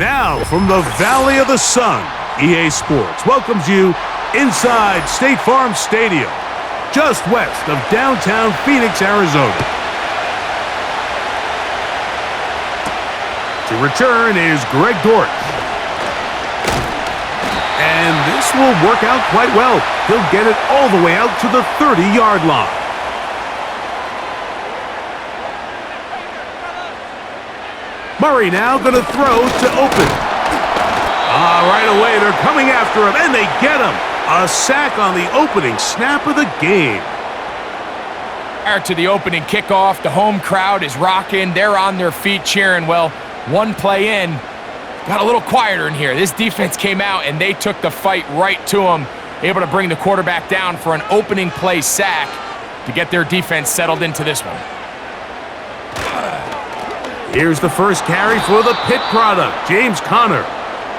Now, from the Valley of the Sun, EA Sports welcomes you inside State Farm Stadium, just west of downtown Phoenix, Arizona. To return is Greg Dortch. And this will work out quite well. He'll get it all the way out to the 30-yard line. Murray now going to throw to open. Right away, they're coming after him, and they get him. A sack on the opening snap of the game. Prior to the opening kickoff, the home crowd is rocking. They're on their feet cheering. Well, one play in, got a little quieter in here. This defense came out, and they took the fight right to him, able to bring the quarterback down for an opening play sack to get their defense settled into this one. Here's the first carry for the Pitt product, James Conner.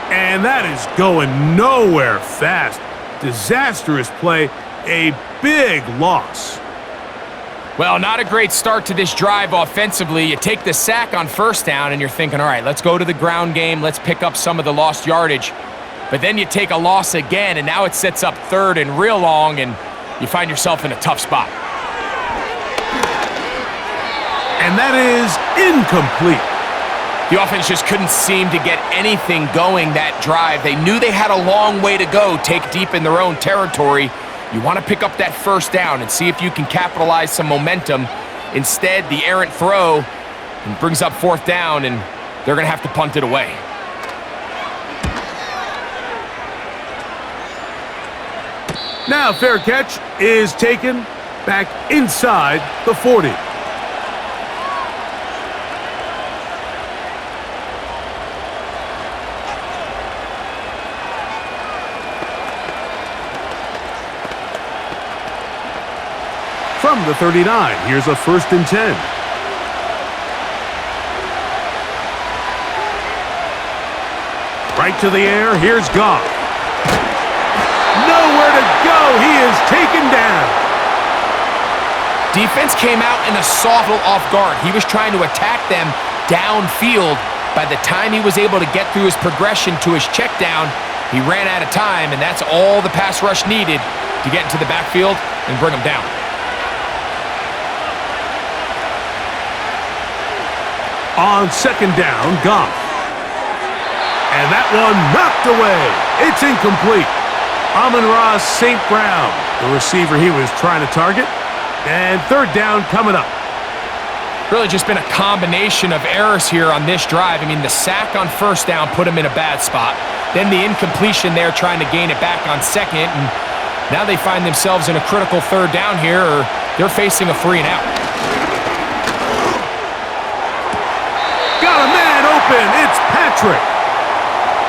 And that is going nowhere fast. Disastrous play, a big loss. Well, not a great start to this drive offensively. You take the sack on first down, and you're thinking, all right, let's go to the ground game. Let's pick up some of the lost yardage. But then you take a loss again, and now it sets up third and real long, and you find yourself in a tough spot. And that is incomplete. The offense just couldn't seem to get anything going that drive. They knew they had a long way to go, take deep in their own territory. You want to pick up that first down and see if you can capitalize some momentum. Instead, the errant throw brings up fourth down, and they're going to have to punt it away. Now fair catch is taken back inside the 40. From the 39, here's a 1st and 10. Right to the air, here's Goff. Nowhere to go, he is taken down. Defense came out in a soft off guard. He was trying to attack them downfield. By the time he was able to get through his progression to his check down, he ran out of time, and that's all the pass rush needed to get into the backfield and bring him down. On 2nd down, Goff. And that one knocked away. It's incomplete. Amon-Ra St. Brown, the receiver he was trying to target. And 3rd down coming up. Really just been a combination of errors here on this drive. I mean, the sack on 1st down put him in a bad spot. Then the incompletion there trying to gain it back on 2nd. And now they find themselves in a critical 3rd down here, or they're facing a 3 and out. It's Patrick.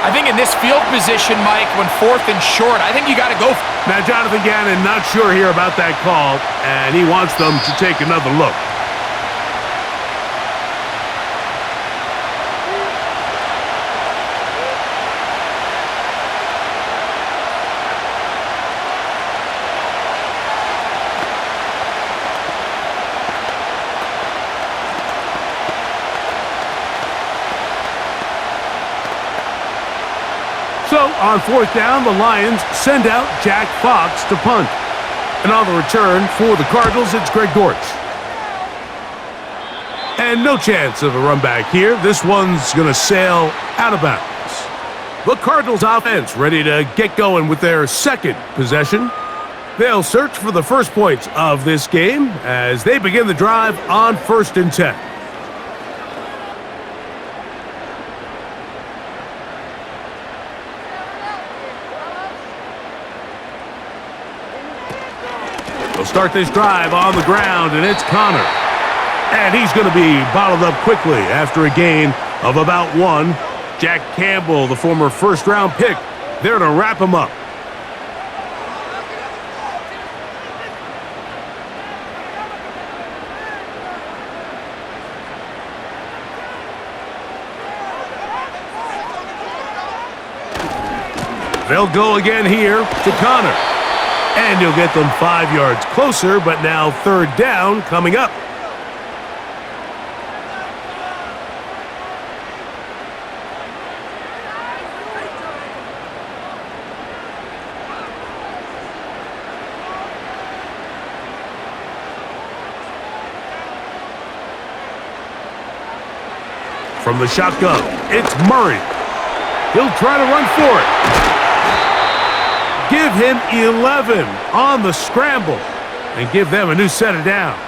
I think in this field position, Mike, when 4th and short, I think you got to go. Now, Jonathan Gannon not sure here about that call, and he wants them to take another look. So, on 4th down, the Lions send out Jack Fox to punt. And on the return for the Cardinals, it's Greg Dortch. And no chance of a run back here. This one's going to sail out of bounds. The Cardinals offense ready to get going with their 2nd possession. They'll search for the first points of this game as they begin the drive on 1st and 10. They'll start this drive on the ground, and it's Conner. And he's going to be bottled up quickly after a gain of about 1. Jack Campbell, the former 1st-round pick, there to wrap him up. They'll go again here to Conner. And he'll get them 5 yards closer, but now 3rd down coming up. From the shotgun, it's Murray. He'll try to run for it. Give him 11 on the scramble and give them a new set of downs.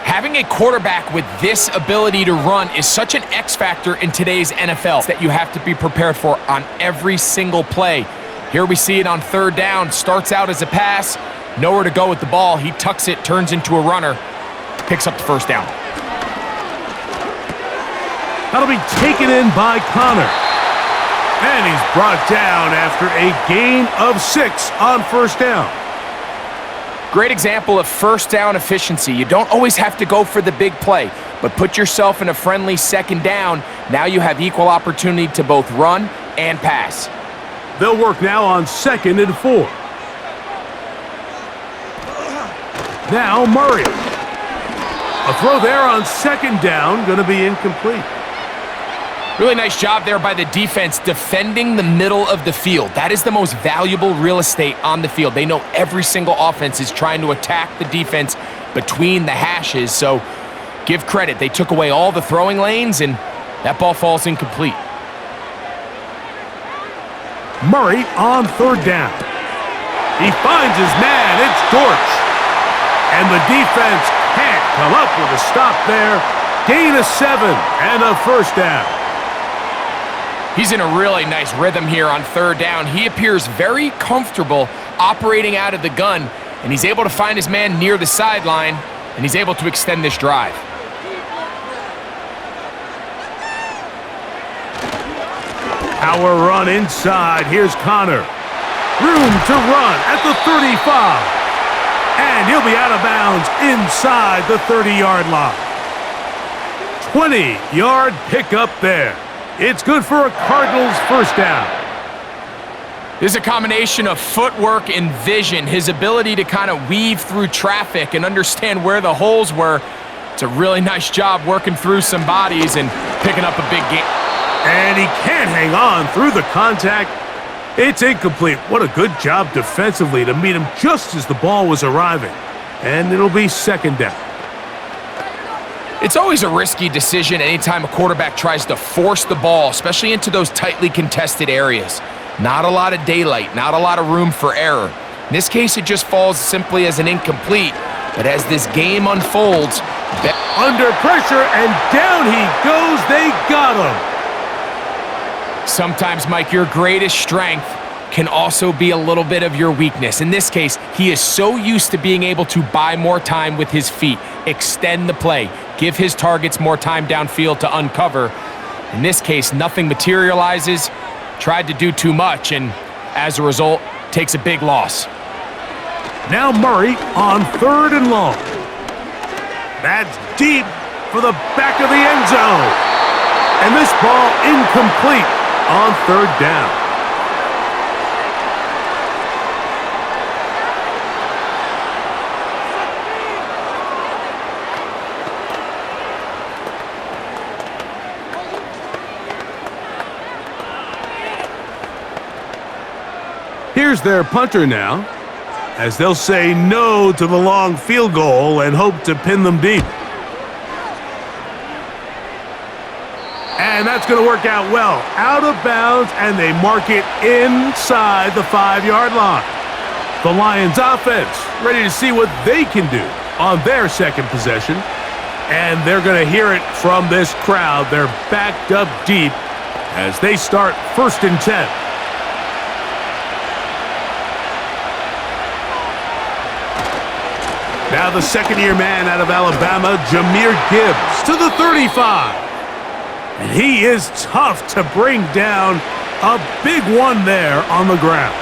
Having a quarterback with this ability to run is such an X factor in today's NFL that you have to be prepared for on every single play. Here we see it on third down. Starts out as a pass, nowhere to go with the ball. He tucks it, turns into a runner, picks up the first down. That'll be taken in by Connor. And he's brought down after a gain of 6 on first down. Great example of first down efficiency. You don't always have to go for the big play, but put yourself in a friendly second down. Now you have equal opportunity to both run and pass. They'll work now on 2nd and 4. Now Murray. A throw there on 2nd down, going to be incomplete. Really nice job there by the defense defending the middle of the field. That is the most valuable real estate on the field. They know every single offense is trying to attack the defense between the hashes, so give credit. They took away all the throwing lanes, and that ball falls incomplete. Murray on 3rd down. He finds his man. It's Dortch. And the defense can't come up with a stop there. Gain of 7 and a first down. He's in a really nice rhythm here on 3rd down. He appears very comfortable operating out of the gun, and he's able to find his man near the sideline, and he's able to extend this drive. Power run inside. Here's Connor. Room to run at the 35. And he'll be out of bounds inside the 30-yard line. 20-yard pickup there. It's good for a Cardinals first down. This is a combination of footwork and vision, his ability to kind of weave through traffic and understand where the holes were. It's a really nice job working through some bodies and picking up a big gain. And he can't hang on through the contact. It's incomplete. What a good job defensively to meet him just as the ball was arriving. And it'll be 2nd down. It's always a risky decision anytime a quarterback tries to force the ball, especially into those tightly contested areas. Not a lot of daylight, not a lot of room for error. In this case, it just falls simply as an incomplete. But as this game unfolds... Under pressure, and down he goes. They got him. Sometimes, Mike, your greatest strength can also be a little bit of your weakness. In this case, he is so used to being able to buy more time with his feet, extend the play, give his targets more time downfield to uncover. In this case, nothing materializes, tried to do too much, and as a result, takes a big loss. Now Murray on 3rd and long. That's deep for the back of the end zone. And this ball incomplete on 3rd down. Here's their punter now, as they'll say no to the long field goal and hope to pin them deep. And that's going to work out well. Out of bounds, and they mark it inside the 5-yard line. The Lions offense ready to see what they can do on their 2nd possession. And they're going to hear it from this crowd. They're backed up deep as they start 1st and 10. Now the 2nd-year man out of Alabama, Jahmyr Gibbs, to the 35. And he is tough to bring down. A big one there on the ground.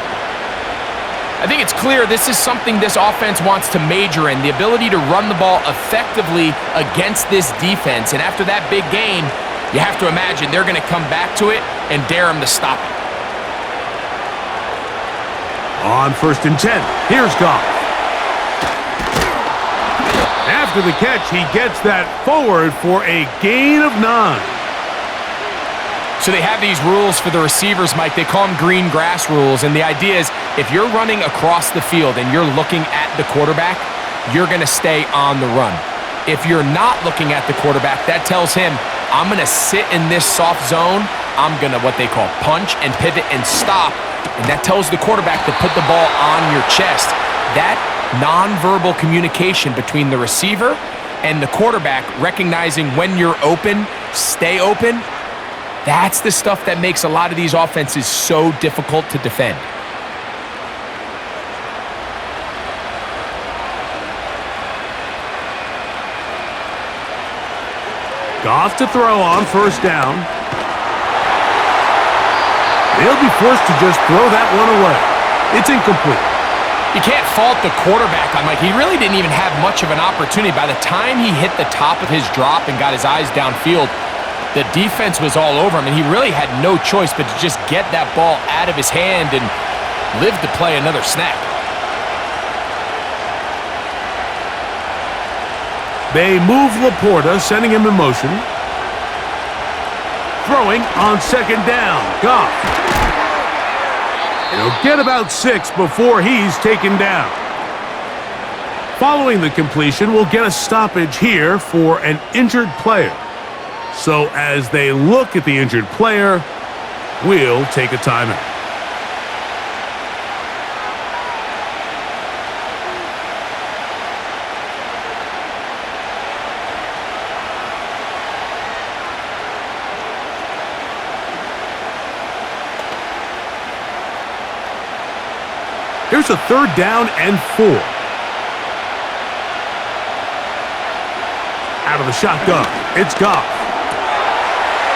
I think it's clear this is something this offense wants to major in, the ability to run the ball effectively against this defense. And after that big gain, you have to imagine they're going to come back to it and dare him to stop it. On 1st and 10, here's Goff. After the catch, he gets that forward for a gain of 9. So they have these rules for the receivers, Mike. They call them green grass rules, and the idea is if you're running across the field and you're looking at the quarterback, you're going to stay on the run. If you're not looking at the quarterback, that tells him I'm going to sit in this soft zone. I'm going to what they call punch and pivot and stop. And that tells the quarterback to put the ball on your chest. That nonverbal communication between the receiver and the quarterback, recognizing when you're open, stay open, that's the stuff that makes a lot of these offenses so difficult to defend. Goff to throw on first down. They'll be forced to just throw that one away. It's incomplete. You can't fault the quarterback on Mike. He really didn't even have much of an opportunity. By the time he hit the top of his drop and got his eyes downfield, the defense was all over him, and he really had no choice but to just get that ball out of his hand and live to play another snap. They move Laporta, sending him in motion. Throwing on second down. Goff. He'll get about 6 before he's taken down. Following the completion, we'll get a stoppage here for an injured player. So as they look at the injured player, we'll take a timeout. Here's a 3rd down and 4. Out of the shotgun, it's Goff.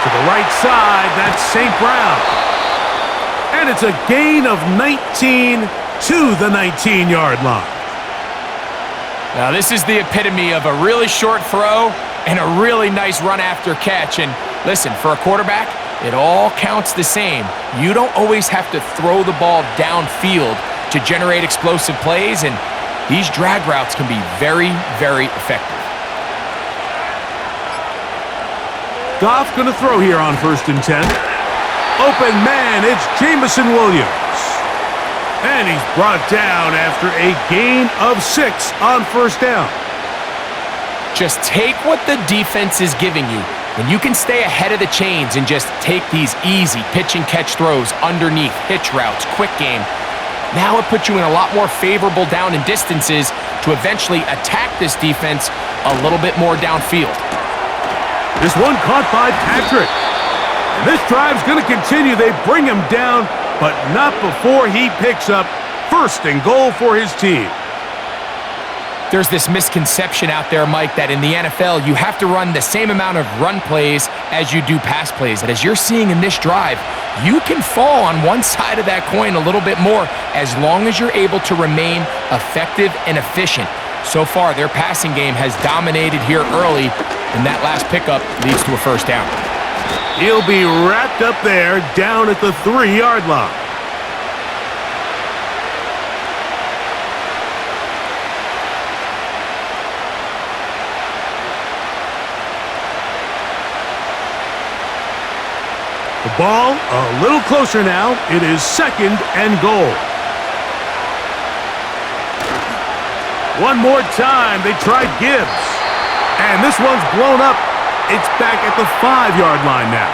To the right side, that's St. Brown. And it's a gain of 19 to the 19-yard line. Now, this is the epitome of a really short throw and a really nice run after catch. And listen, for a quarterback, it all counts the same. You don't always have to throw the ball downfield to generate explosive plays, and these drag routes can be very, very effective. Goff going to throw here on 1st and 10. Open man, it's Jamison Williams. And he's brought down after a gain of 6 on 1st down. Just take what the defense is giving you. When you can stay ahead of the chains and just take these easy pitch and catch throws underneath, hitch routes, quick game, now it puts you in a lot more favorable down and distances to eventually attack this defense a little bit more downfield. This one caught by Patrick. And this drive's going to continue. They bring him down, but not before he picks up 1st and goal for his team. There's this misconception out there, Mike, that in the NFL, you have to run the same amount of run plays as you do pass plays. And as you're seeing in this drive, you can fall on one side of that coin a little bit more as long as you're able to remain effective and efficient. So far, their passing game has dominated here early, and that last pickup leads to a 1st down. He'll be wrapped up there down at the 3-yard line. The ball a little closer now. It is 2nd and goal. One more time. They tried Gibbs. And this one's blown up. It's back at the 5-yard line now.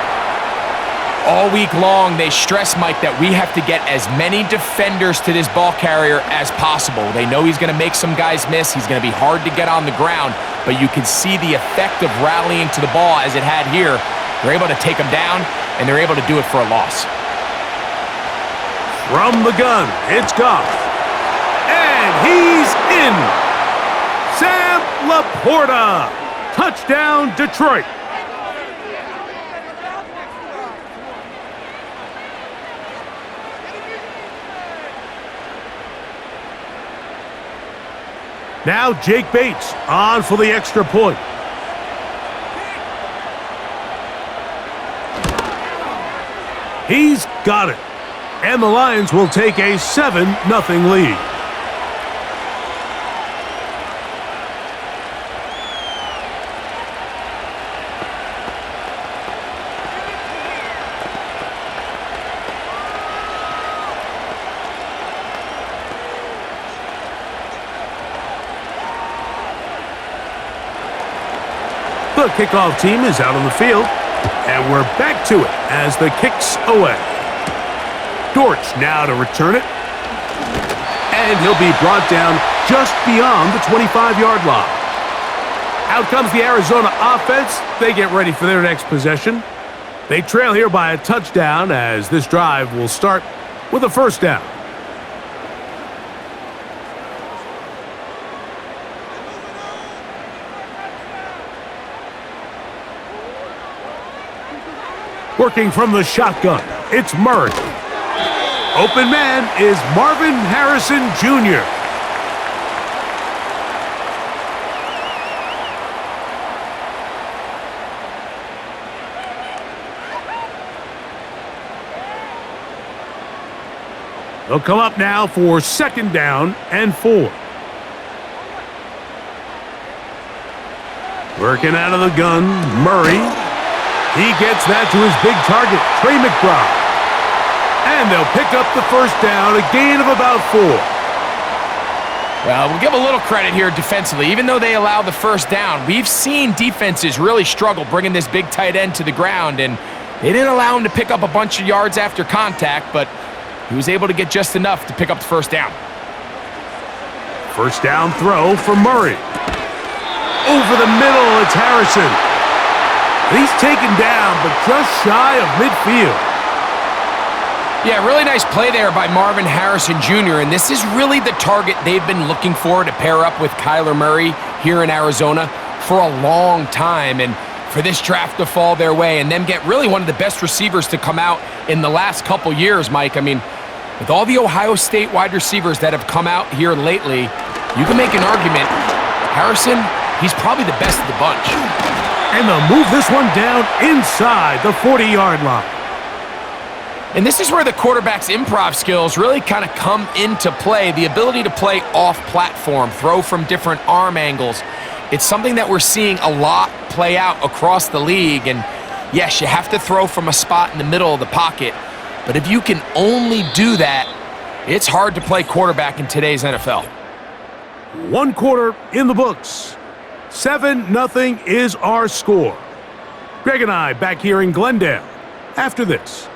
All week long, they stress, Mike, that we have to get as many defenders to this ball carrier as possible. They know he's going to make some guys miss. He's going to be hard to get on the ground. But you can see the effect of rallying to the ball as it had here. They're able to take him down, and they're able to do it for a loss. From the gun, it's Goff. And he's in. Sam Laporta. Touchdown, Detroit. Now Jake Bates on for the extra point. He's got it. And the Lions will take a 7-0 lead. The kickoff team is out on the field, and we're back to it as the kick's away. Dortch now to return it, and he'll be brought down just beyond the 25-yard line. Out comes the Arizona offense. They get ready for their next possession. They trail here by a touchdown as this drive will start with a first down. Working from the shotgun, it's Murray. Open man is Marvin Harrison Jr. They'll come up now for second down and 4. Working out of the gun, Murray. He gets that to his big target, Trey McBride. And they'll pick up the first down, a gain of about 4. Well, we'll give a little credit here defensively. Even though they allow the first down, we've seen defenses really struggle bringing this big tight end to the ground, and they didn't allow him to pick up a bunch of yards after contact, but he was able to get just enough to pick up the first down. First down throw for Murray. Over the middle, it's Harrison. He's taken down, but just shy of midfield. Yeah, really nice play there by Marvin Harrison Jr., and this is really the target they've been looking for to pair up with Kyler Murray here in Arizona for a long time, and for this draft to fall their way and them get really one of the best receivers to come out in the last couple years, Mike. I mean, with all the Ohio State wide receivers that have come out here lately, you can make an argument. Harrison, he's probably the best of the bunch. And they'll move this one down inside the 40-yard line. And this is where the quarterback's improv skills really kind of come into play. The ability to play off-platform, throw from different arm angles. It's something that we're seeing a lot play out across the league. And yes, you have to throw from a spot in the middle of the pocket. But if you can only do that, it's hard to play quarterback in today's NFL. 1 quarter in the books. 7-0 is our score. Greg and I back here in Glendale after this.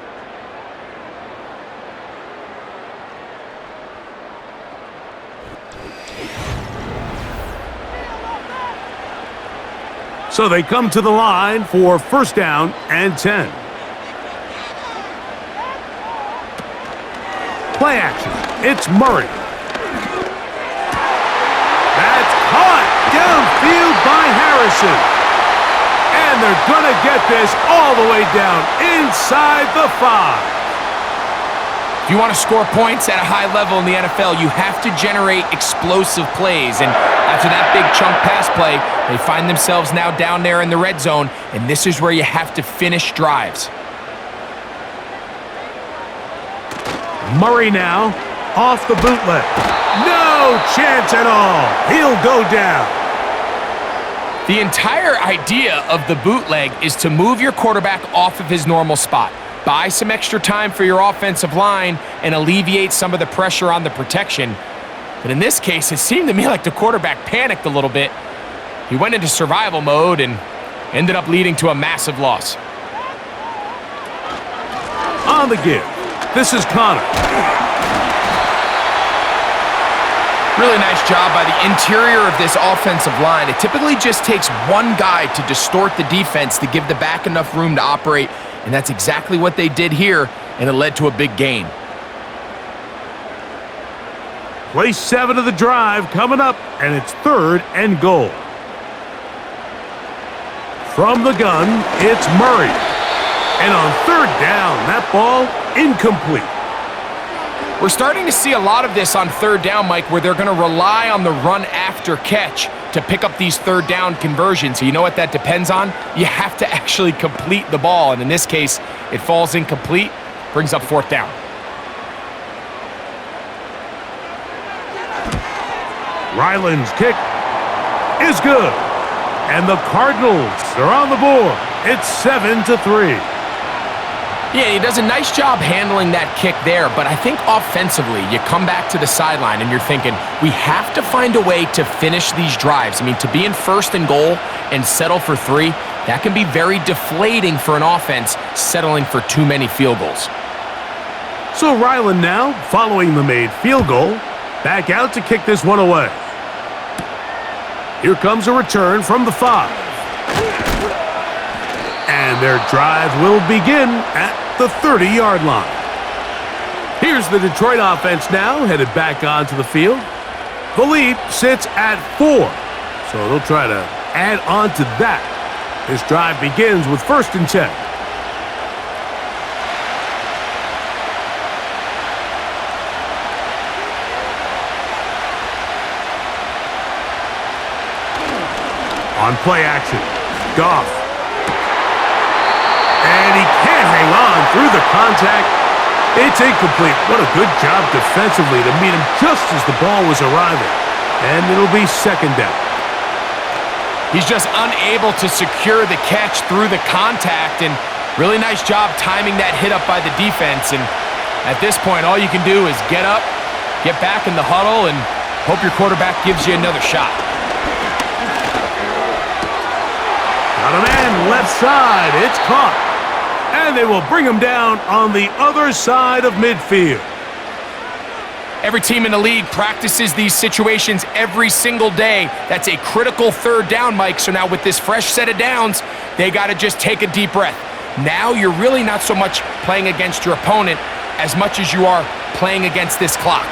So they come to the line for first down and 10. Play action. It's Murray. That's caught downfield by Harrison. And they're going to get this all the way down inside the 5. If you want to score points at a high level in the NFL, you have to generate explosive plays. And after that big chunk pass play, they find themselves now down there in the red zone, and this is where you have to finish drives. Murray now off the bootleg. No chance at all. He'll go down. The entire idea of the bootleg is to move your quarterback off of his normal spot. Buy some extra time for your offensive line and alleviate some of the pressure on the protection. But in this case, it seemed to me like the quarterback panicked a little bit. He went into survival mode and ended up leading to a massive loss. On the give, this is Connor. Really nice job by the interior of this offensive line. It typically just takes one guy to distort the defense to give the back enough room to operate, and that's exactly what they did here, and it led to a big gain. Play 7 of the drive coming up, and it's 3rd and goal. From the gun, it's Murray. And on 3rd down, that ball incomplete. We're starting to see a lot of this on 3rd down, Mike, where they're going to rely on the run after catch to pick up these 3rd down conversions. So you know what that depends on? You have to actually complete the ball. And in this case, it falls incomplete, brings up 4th down. Ryland's kick is good. And the Cardinals are on the board. It's 7-3. Yeah, he does a nice job handling that kick there, but I think offensively, you come back to the sideline and you're thinking, we have to find a way to finish these drives. I mean, to be in 1st and goal and settle for 3, that can be very deflating for an offense settling for too many field goals. So Ryland now, following the made field goal, back out to kick this one away. Here comes a return from the 5. And their drive will begin at the 30-yard line. Here's the Detroit offense now, headed back onto the field. The lead sits at 4, so they'll try to add on to that. This drive begins with 1st and 10. On play action, Goff. And he can't hang on through the contact. It's incomplete. What a good job defensively to meet him just as the ball was arriving. And it'll be 2nd down. He's just unable to secure the catch through the contact, and really nice job timing that hit up by the defense. And at this point, all you can do is get up, get back in the huddle, and hope your quarterback gives you another shot. Got a man left side. It's caught. And they will bring him down on the other side of midfield. Every team in the league practices these situations every single day. That's a critical 3rd down, Mike. So now with this fresh set of downs, they got to just take a deep breath. Now you're really not so much playing against your opponent as much as you are playing against this clock.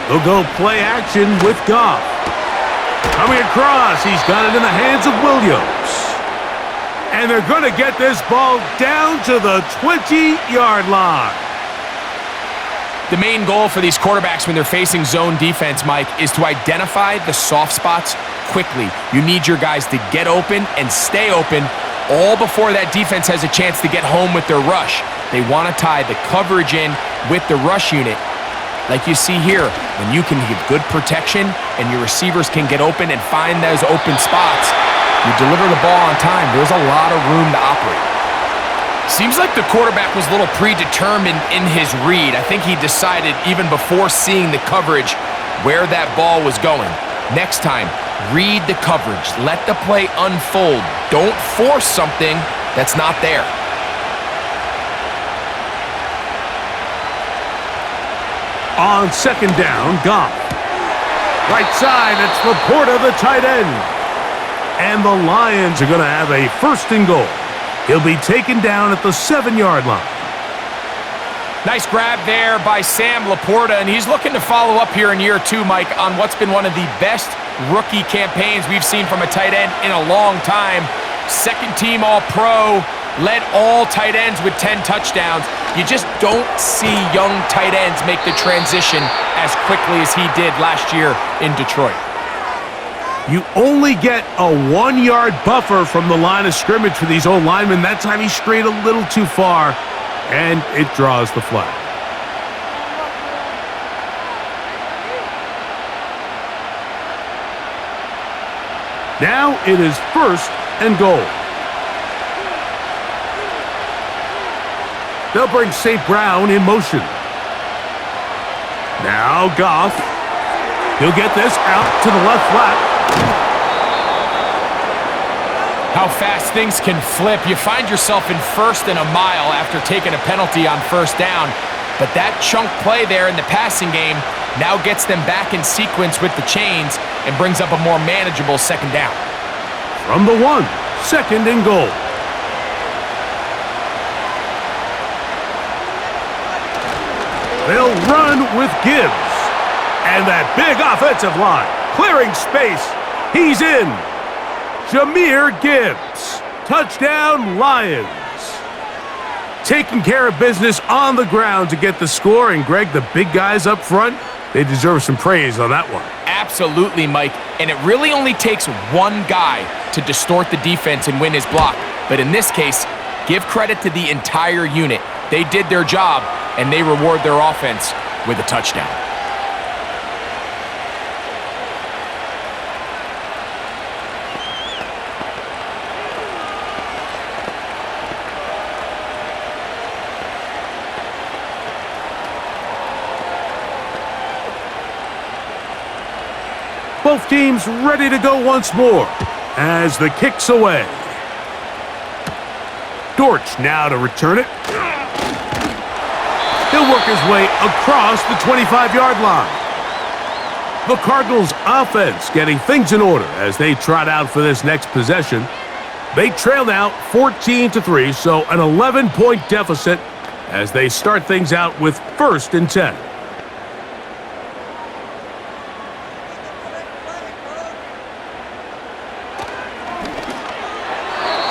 They'll go play action with Goff. Coming across, he's got it in the hands of Williams. And they're going to get this ball down to the 20-yard line. The main goal for these quarterbacks when they're facing zone defense, Mike, is to identify the soft spots quickly. You need your guys to get open and stay open all before that defense has a chance to get home with their rush. They want to tie the coverage in with the rush unit. Like you see here, when you can give good protection and your receivers can get open and find those open spots, you deliver the ball on time. There's a lot of room to operate. Seems like the quarterback was a little predetermined in his read. I think he decided even before seeing the coverage where that ball was going. Next time, read the coverage. Let the play unfold. Don't force something that's not there. On 2nd down, Goff. Right side, it's Laporta, the tight end. And the Lions are going to have a 1st and goal. He'll be taken down at the 7-yard line. Nice grab there by Sam Laporta, and he's looking to follow up here in year 2, Mike, on what's been one of the best rookie campaigns we've seen from a tight end in a long time. 2nd team All-Pro, led all tight ends with 10 touchdowns. You just don't see young tight ends make the transition as quickly as he did last year in Detroit. You only get a 1-yard buffer from the line of scrimmage for these old linemen. That time he strayed a little too far, and it draws the flag. Now it is 1st and goal. They'll bring St. Brown in motion. Now Goff. He'll get this out to the left flat. How fast things can flip. You find yourself in 1st and a mile after taking a penalty on 1st down. But that chunk play there in the passing game now gets them back in sequence with the chains and brings up a more manageable 2nd down. From the 1, 2nd and goal. They'll run with Gibbs. And that big offensive line, clearing space. He's in. Jahmyr Gibbs. Touchdown, Lions. Taking care of business on the ground to get the score. And, Greg, the big guys up front, they deserve some praise on that one. Absolutely, Mike. And it really only takes one guy to distort the defense and win his block. But in this case, give credit to the entire unit. They did their job, and they reward their offense with a touchdown. both teams ready to go once more as the kick's away. Dortch now to return it. He'll work his way across the 25-yard line. The Cardinals offense getting things in order as they trot out for this next possession. They trail now 14-3, so an 11-point deficit as they start things out with 1st and 10.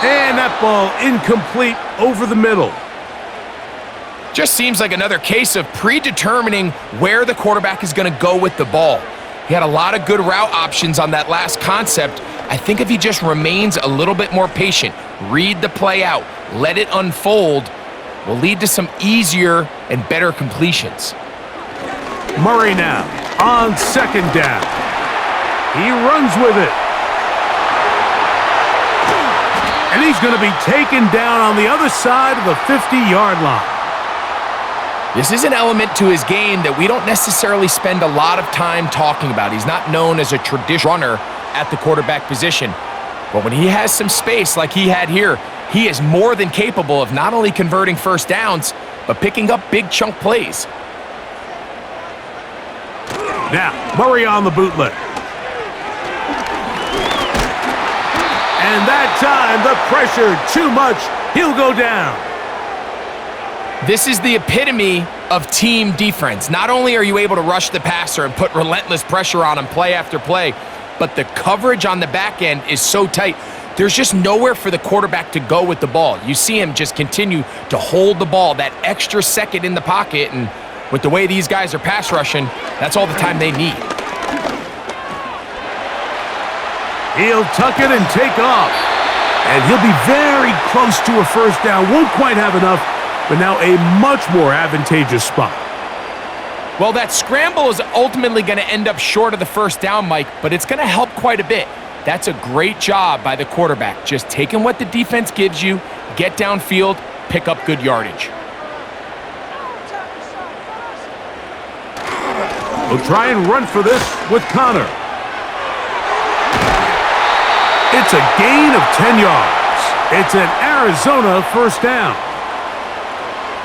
And that ball incomplete over the middle. Just seems like another case of predetermining where the quarterback is going to go with the ball. He had a lot of good route options on that last concept. I think if he just remains a little bit more patient, read the play out, let it unfold, will lead to some easier and better completions. Murray now on 2nd down. He runs with it. And he's going to be taken down on the other side of the 50-yard line. This is an element to his game that we don't necessarily spend a lot of time talking about. He's not known as a traditional runner at the quarterback position. But when he has some space like he had here, he is more than capable of not only converting first downs, but picking up big chunk plays. Now, Murray on the bootleg. And that time, the pressure too much. He'll go down. This is the epitome of team defense. Not only are you able to rush the passer and put relentless pressure on him play after play, but the coverage on the back end is so tight. There's just nowhere for the quarterback to go with the ball. You see him just continue to hold the ball that extra second in the pocket, and with the way these guys are pass rushing, that's all the time they need. He'll tuck it and take off. And he'll be very close to a first down. Won't quite have enough, but now a much more advantageous spot. Well, that scramble is ultimately going to end up short of the first down, Mike, but it's going to help quite a bit. That's a great job by the quarterback, just taking what the defense gives you, get downfield, pick up good yardage. We'll try and run for this with Connor. It's a gain of 10 yards. It's an Arizona first down.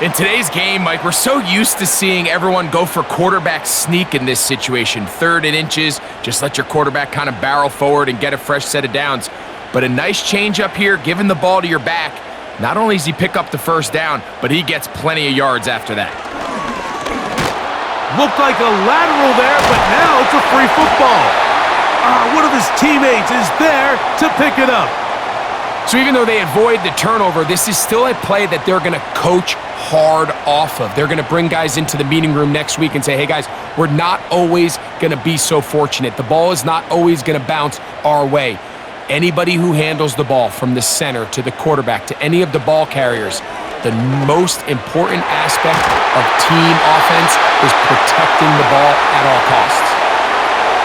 In today's game, Mike, we're so used to seeing everyone go for quarterback sneak in this situation. 3rd and inches, just let your quarterback kind of barrel forward and get a fresh set of downs. But a nice change up here, giving the ball to your back. Not only does he pick up the first down, but he gets plenty of yards after that. Looked like a lateral there, but now it's a free football. One of his teammates is there to pick it up. So even though they avoid the turnover, this is still a play that they're going to coach hard off of. They're going to bring guys into the meeting room next week and say, hey guys, we're not always going to be so fortunate. The ball is not always going to bounce our way. Anybody who handles the ball from the center to the quarterback to any of the ball carriers, the most important aspect of team offense is protecting the ball at all costs.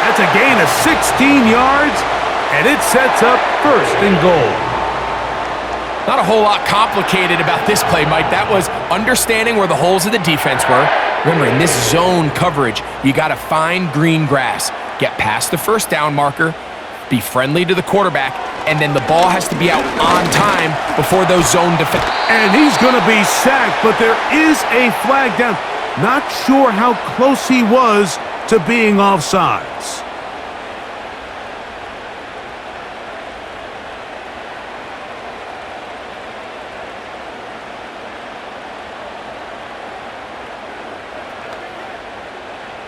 That's a gain of 16 yards, and it sets up 1st and goal. Not a whole lot complicated about this play, Mike. That was understanding where the holes of the defense were. Remember, in this zone coverage, you got to find green grass, get past the first down marker, be friendly to the quarterback, and then the ball has to be out on time before those zone defense. And he's going to be sacked, but there is a flag down. Not sure how close he was to being offsides.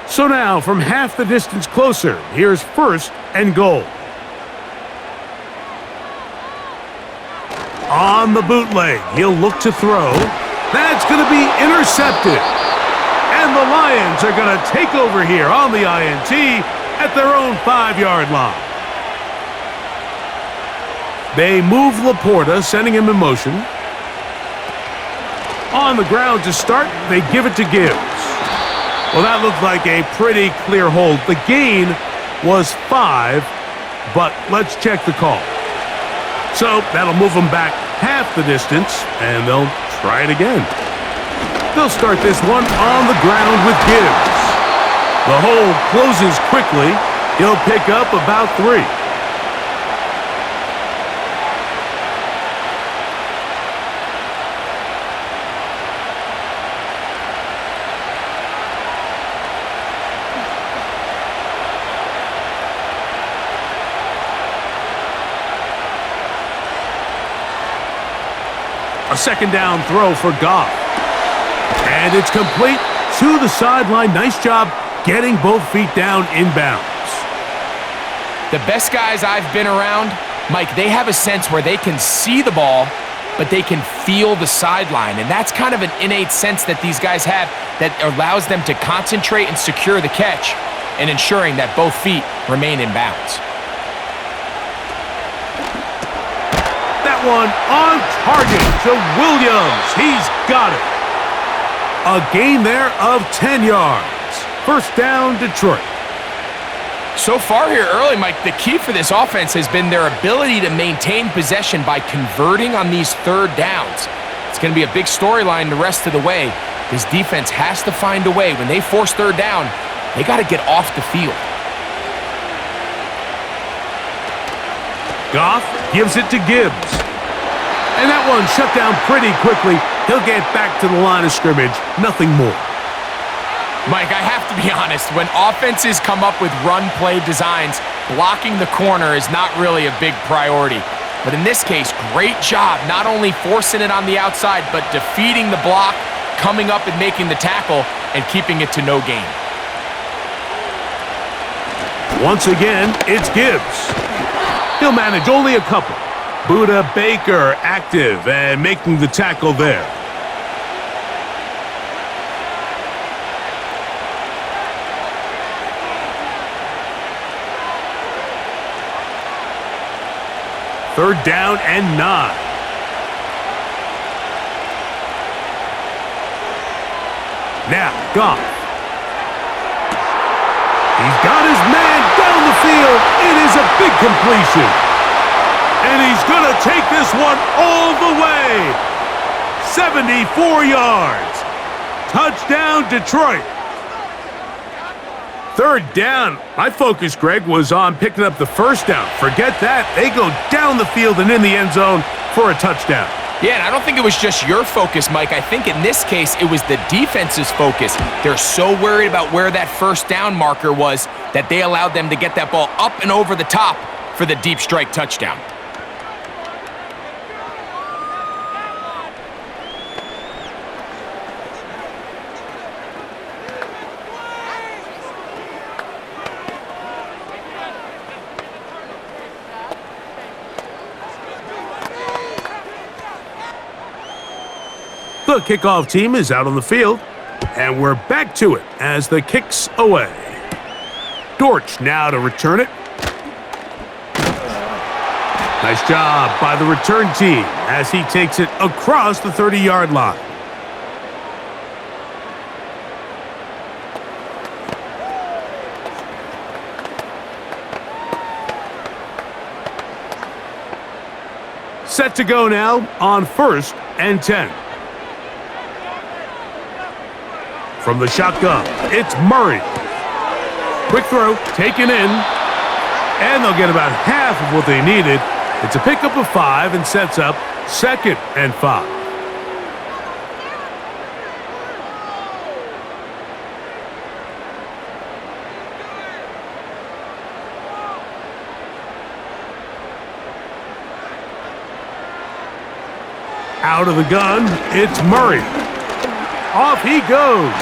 So now, from half the distance closer, here's 1st and goal. On the bootleg, he'll look to throw. That's going to be intercepted. And the Lions are going to take over here on the INT at their own 5-yard line. They move Laporta, sending him in motion. On the ground to start, they give it to Gibbs. Well, that looked like a pretty clear hold. The gain was 5, but let's check the call. So that'll move them back half the distance, and they'll try it again. They'll start this one on the ground with Gibbs. The hole closes quickly, He'll pick up about 3. A second down throw for Goff. And it's complete to the sideline. Nice job getting both feet down inbounds. The best guys I've been around, Mike, they have a sense where they can see the ball, but they can feel the sideline. And that's kind of an innate sense that these guys have that allows them to concentrate and secure the catch and ensuring that both feet remain in bounds. One on target to Williams. He's got it. A gain there of 10 yards. First down, Detroit. So far here early, Mike, the key for this offense has been their ability to maintain possession by converting on these third downs. It's going to be a big storyline the rest of the way. This defense has to find a way. When they force third down, they got to get off the field. Goff gives it to Gibbs. And that one shut down pretty quickly. He'll get back to the line of scrimmage. Nothing more. Mike, I have to be honest. When offenses come up with run-play designs, blocking the corner is not really a big priority. But in this case, great job not only forcing it on the outside, but defeating the block, coming up and making the tackle, and keeping it to no gain. Once again, it's Gibbs. He'll manage only a couple. Buda Baker active and making the tackle there. Third down and 9. Now, Goff. He's got his man down the field. It is a big completion. And he's going to take this one all the way. 74 yards. Touchdown, Detroit. Third down. My focus, Greg, was on picking up the first down. Forget that. They go down the field and in the end zone for a touchdown. Yeah, and I don't think it was just your focus, Mike. I think in this case, it was the defense's focus. They're so worried about where that first down marker was that they allowed them to get that ball up and over the top for the deep strike touchdown. The kickoff team is out on the field, and we're back to it as the kick's away. Dortch now to return it. Nice job by the return team as he takes it across the 30-yard line. Set to go now on 1st and 10. From the shotgun, it's Murray. Quick throw, taken in, and they'll get about half of what they needed. It's a pickup of 5 and sets up 2nd and 5. Out of the gun, it's Murray. Off he goes.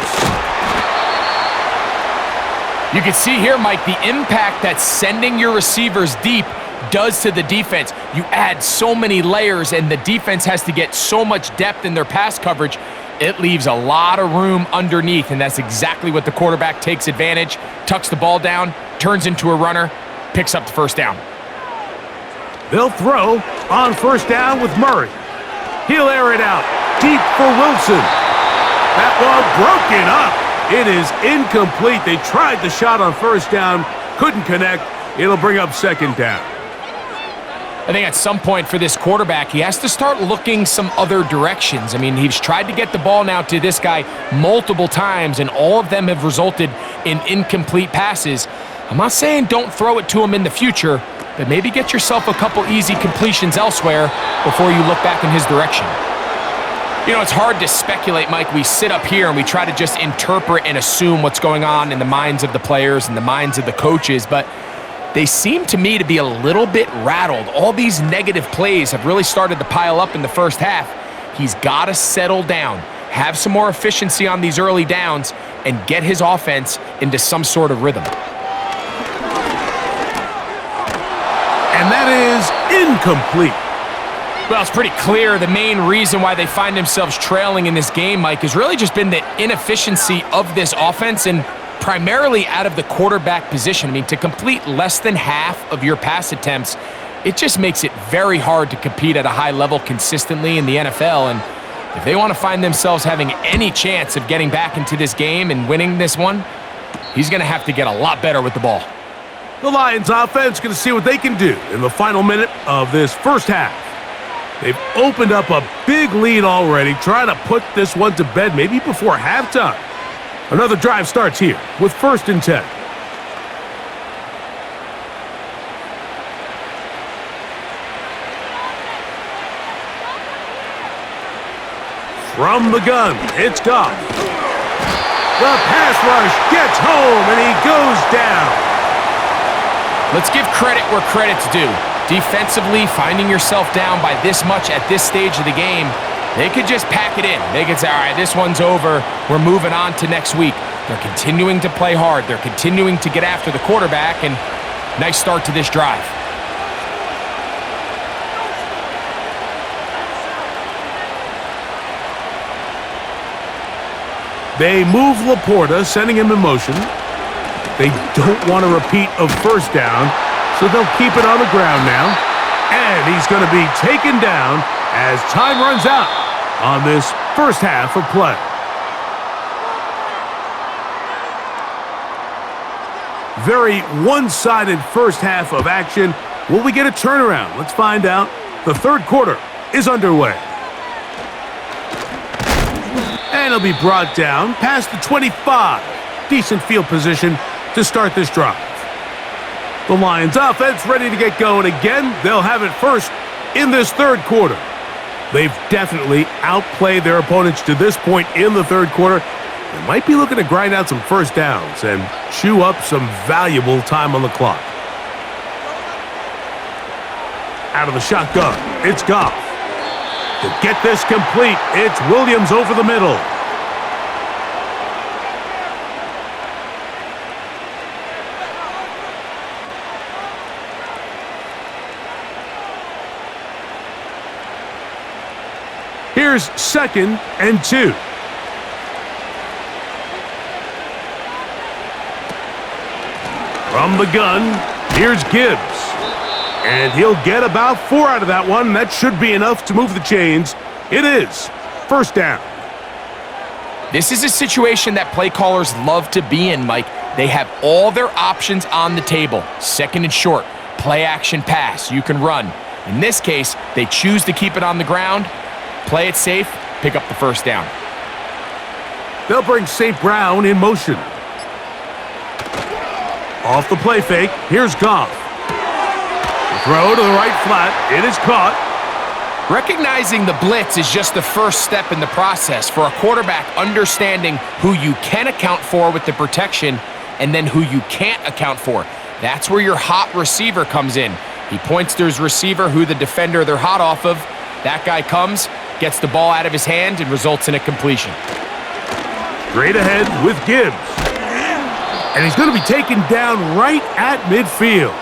You can see here, Mike, the impact that sending your receivers deep does to the defense. You add so many layers, and the defense has to get so much depth in their pass coverage. It leaves a lot of room underneath, and that's exactly what the quarterback takes advantage, tucks the ball down, turns into a runner, picks up the first down. They'll throw on 1st down with Murray. He'll air it out deep for Wilson. That one broken up. It is incomplete. They tried the shot on 1st down, couldn't connect. It'll bring up 2nd down. I think at some point for this quarterback, he has to start looking some other directions. I mean, he's tried to get the ball now to this guy multiple times, and all of them have resulted in incomplete passes. I'm not saying don't throw it to him in the future, but maybe get yourself a couple easy completions elsewhere before you look back in his direction. You know, it's hard to speculate, Mike. We sit up here and we try to just interpret and assume what's going on in the minds of the players and the minds of the coaches, but they seem to me to be a little bit rattled. All these negative plays have really started to pile up in the first half. He's got to settle down, have some more efficiency on these early downs, and get his offense into some sort of rhythm. And that is incomplete. Well, it's pretty clear the main reason why they find themselves trailing in this game, Mike, has really just been the inefficiency of this offense and primarily out of the quarterback position. I mean, to complete less than half of your pass attempts, it just makes it very hard to compete at a high level consistently in the NFL. And if they want to find themselves having any chance of getting back into this game and winning this one, he's going to have to get a lot better with the ball. The Lions offense going to see what they can do in the final minute of this first half. They've opened up a big lead already, trying to put this one to bed maybe before halftime. Another drive starts here with 1st and 10. From the gun, it's Goff. The pass rush gets home, and he goes down. Let's give credit where credit's due. Defensively, finding yourself down by this much at this stage of the game, they could just pack it in. They could say, all right, this one's over. We're moving on to next week. They're continuing to play hard. They're continuing to get after the quarterback, and nice start to this drive. They move Laporta, sending him in motion. They don't want a repeat of 1st down, so they'll keep it on the ground now. And he's going to be taken down as time runs out on this first half of play. Very one-sided first half of action. Will we get a turnaround? Let's find out. The 3rd quarter is underway. And he'll be brought down past the 25. Decent field position to start this drive. The Lions offense ready to get going again. They'll have it first in this 3rd quarter. They've definitely outplayed their opponents to this point in the 3rd quarter. They might be looking to grind out some 1st downs and chew up some valuable time on the clock. Out of the shotgun, it's Goff. To get this complete, it's Williams over the middle. Here's 2nd and 2. From the gun, here's Gibbs. And he'll get about 4 out of that one. That should be enough to move the chains. It is 1st down. This is a situation that play callers love to be in, Mike. They have all their options on the table. 2nd and short, play action pass, you can run. In this case, they choose to keep it on the ground, play it safe, pick up the 1st down. They'll bring St. Brown in motion. Off the play fake, here's Goff. Throw to the right flat, it is caught. Recognizing the blitz is just the first step in the process for a quarterback understanding who you can account for with the protection and then who you can't account for. That's where your hot receiver comes in. He points to his receiver, who the defender they're hot off of. That guy comes, gets the ball out of his hand, and results in a completion. Straight ahead with Gibbs. And he's going to be taken down right at midfield.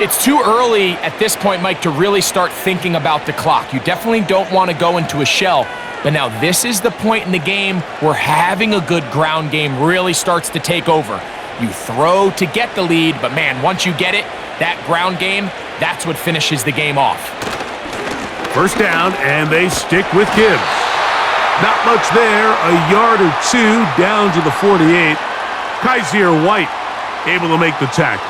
It's too early at this point, Mike, to really start thinking about the clock. You definitely don't want to go into a shell. But now this is the point in the game where having a good ground game really starts to take over. You throw to get the lead, but man, once you get it, that ground game, that's what finishes the game off. 1st down, and they stick with Gibbs. Not much there, a yard or 2 down to the 48. Kaiser White able to make the tackle.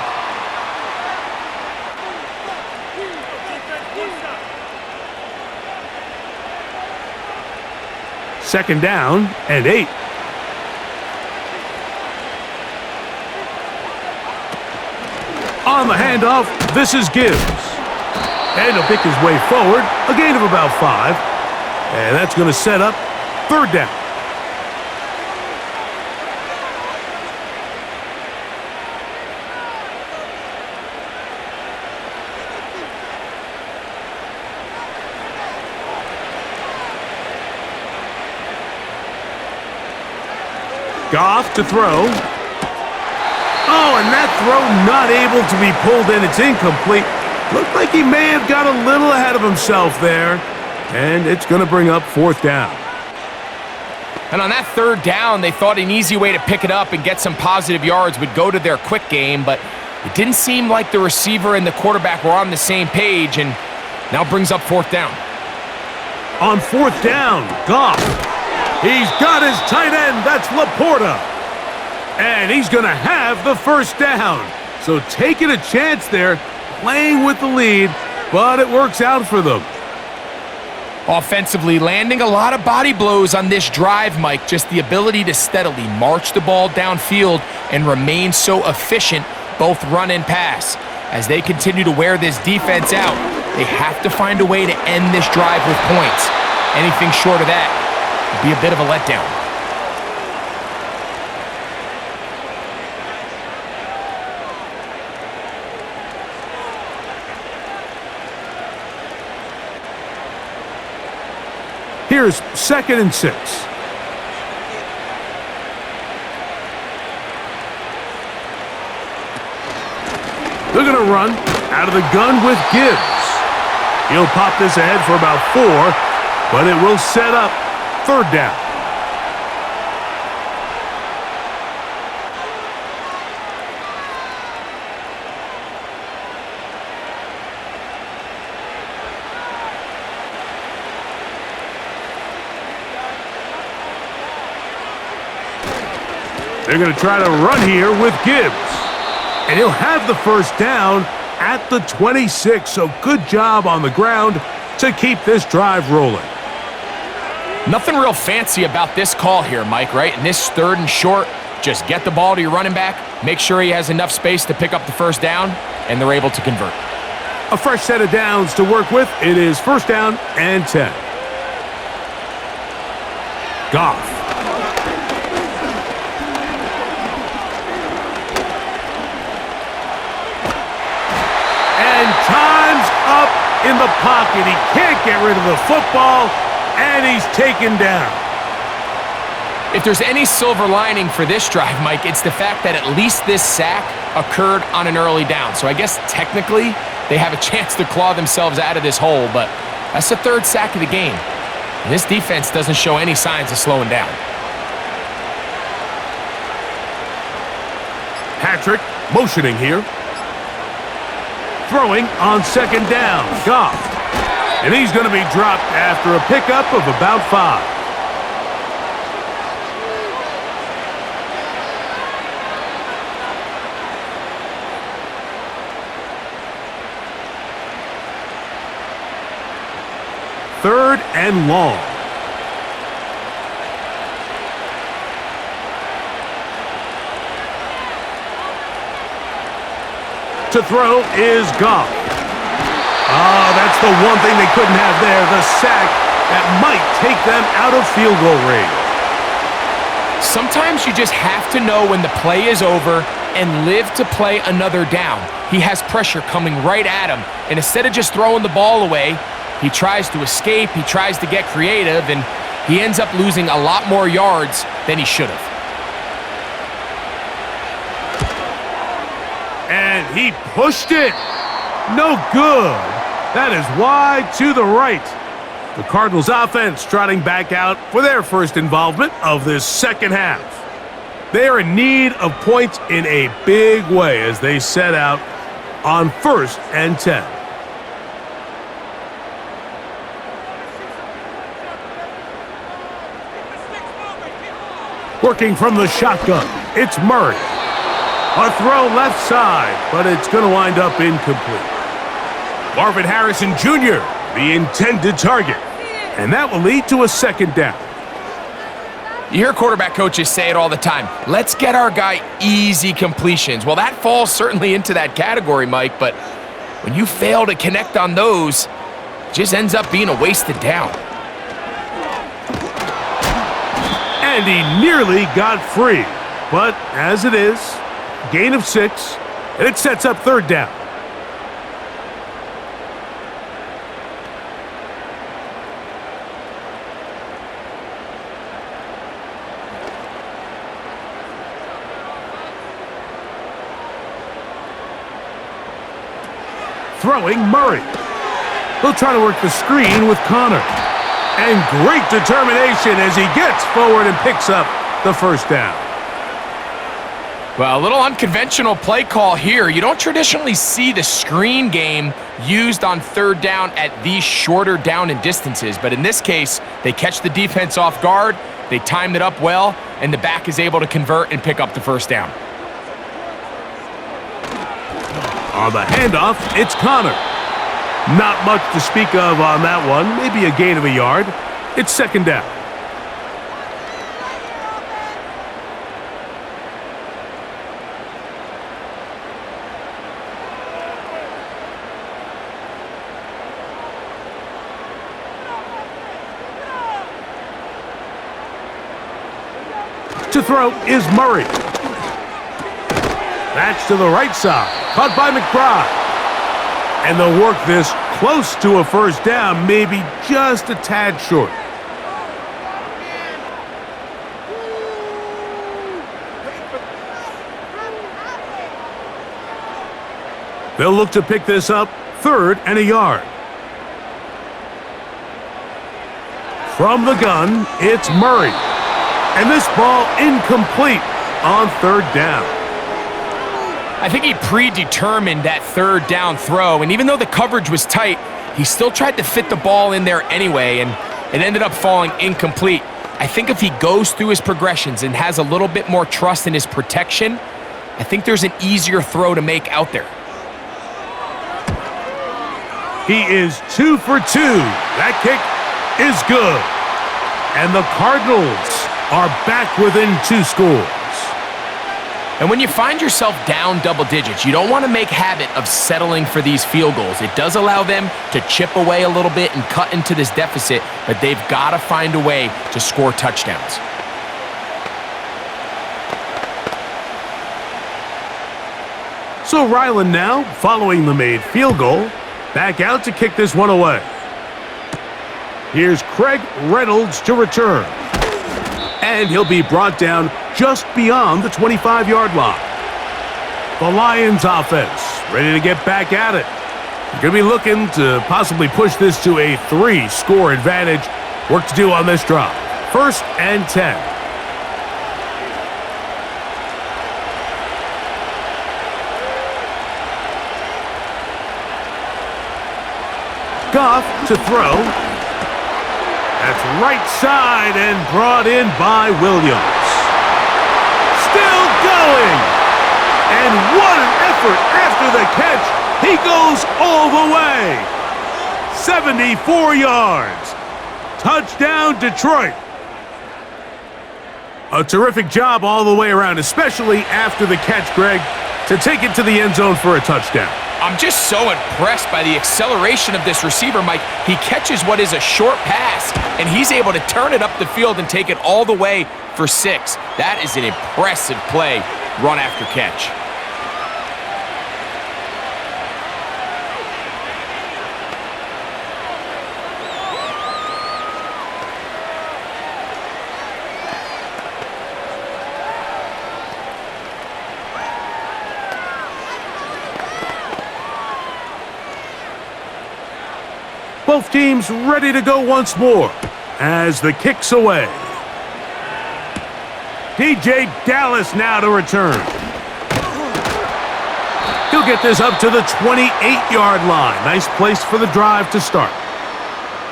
Second down and 8. On the handoff, this is Gibbs. And he'll pick his way forward, a gain of about 5. And that's going to set up third down. Goff to throw. Oh, and that throw not able to be pulled in. It's incomplete. Looked like he may have got a little ahead of himself there. And it's going to bring up fourth down. And on that third down, they thought an easy way to pick it up and get some positive yards would go to their quick game, but it didn't seem like the receiver and the quarterback were on the same page, and now brings up fourth down. On fourth down, Goff. He's got his tight end. That's Laporta. And he's going to have the first down. So taking a chance there, playing with the lead, but it works out for them. Offensively, landing a lot of body blows on this drive, Mike. Just the ability to steadily march the ball downfield and remain so efficient, both run and pass. As they continue to wear this defense out, they have to find a way to end this drive with points. Anything short of that would be a bit of a letdown. Here's 2nd and 6. They're going to run out of the gun with Gibbs. He'll pop this ahead for about 4, but it will set up third down. They're going to try to run here with Gibbs. And he'll have the first down at the 26. So good job on the ground to keep this drive rolling. Nothing real fancy about this call here, Mike, right? In this 3rd and short, just get the ball to your running back, make sure he has enough space to pick up the first down, and they're able to convert. A fresh set of downs to work with. It is 1st down and 10. Goff. Time's up in the pocket. He can't get rid of the football, and he's taken down. If there's any silver lining for this drive, Mike, it's the fact that at least this sack occurred on an early down. So I guess technically they have a chance to claw themselves out of this hole, but that's the 3rd sack of the game. And this defense doesn't show any signs of slowing down. Patrick motioning here. Throwing on 2nd down, Goff. And he's going to be dropped after a pickup of about 5. Third and long. To throw is Goff. That's the one thing they couldn't have there, the sack that might take them out of field goal range. Sometimes you just have to know when the play is over and live to play another down. He has pressure coming right at him, and instead of just throwing the ball away, he tries to escape, he tries to get creative, and he ends up losing a lot more yards than he should have. And he pushed it. No good. That is wide to the right. The Cardinals offense trotting back out for their first involvement of this second half. They are in need of points in a big way as they set out on 1st and 10. Working from the shotgun, it's Murray. A throw left side, but it's going to wind up incomplete. Marvin Harrison Jr., the intended target. And that will lead to a 2nd down. You hear quarterback coaches say it all the time. Let's get our guy easy completions. Well, that falls certainly into that category, Mike, but when you fail to connect on those, it just ends up being a wasted down. And he nearly got free. But as it is, gain of 6, and it sets up third down. Throwing Murray. He'll try to work the screen with Connor. And great determination as he gets forward and picks up the first down. Well, a little unconventional play call here. You don't traditionally see the screen game used on third down at these shorter down and distances. But in this case, they catch the defense off guard, they timed it up well, and the back is able to convert and pick up the first down. On the handoff, it's Connor. Not much to speak of on that one. Maybe a gain of a yard. It's second down. To throw is Murray. That's to the right side. Caught by McBride. And they'll work this close to a first down, maybe just a tad short. They'll look to pick this up, third and a yard. From the gun, it's Murray. And this ball incomplete on third down. I think he predetermined that third down throw, and even though the coverage was tight, he still tried to fit the ball in there anyway, and it ended up falling incomplete. I think if he goes through his progressions and has a little bit more trust in his protection, I think there's an easier throw to make out there. He is 2 for 2. That kick is good. And the Cardinals are back within 2 scores. And when you find yourself down double digits, you don't want to make habit of settling for these field goals. It does allow them to chip away a little bit and cut into this deficit, but they've got to find a way to score touchdowns. So Ryland now, following the made field goal, back out to kick this one away. Here's Craig Reynolds to return. And he'll be brought down just beyond the 25-yard line. The Lions offense ready to get back at it. They're going to be looking to possibly push this to a 3-score advantage. Work to do on this drive. 1st and 10. Goff to throw. That's right side and brought in by Williams. Still going. And what an effort after the catch. He goes all the way. 74 yards. Touchdown, Detroit. A terrific job all the way around, especially after the catch, Greg, to take it to the end zone for a touchdown. I'm just so impressed by the acceleration of this receiver, Mike. He catches what is a short pass, and he's able to turn it up the field and take it all the way for 6. That is an impressive play, run after catch. Both teams ready to go once more as the kick's away. DJ Dallas now to return. He'll get this up to the 28-yard line. Nice place for the drive to start.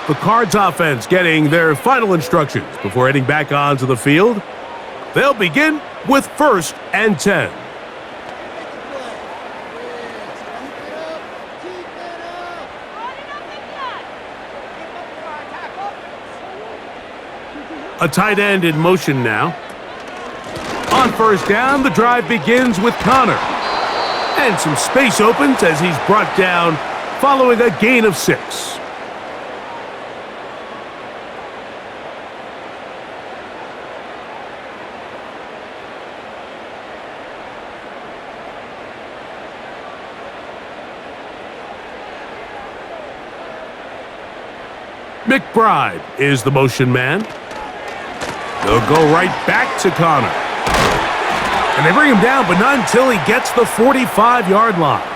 The Cards offense getting their final instructions before heading back onto the field. They'll begin with 1st and 10. A tight end in motion now. On first down, the drive begins with Connor. And some space opens as he's brought down following a gain of 6. McBride is the motion man. They'll go right back to Connor. And they bring him down, but not until he gets the 45-yard line.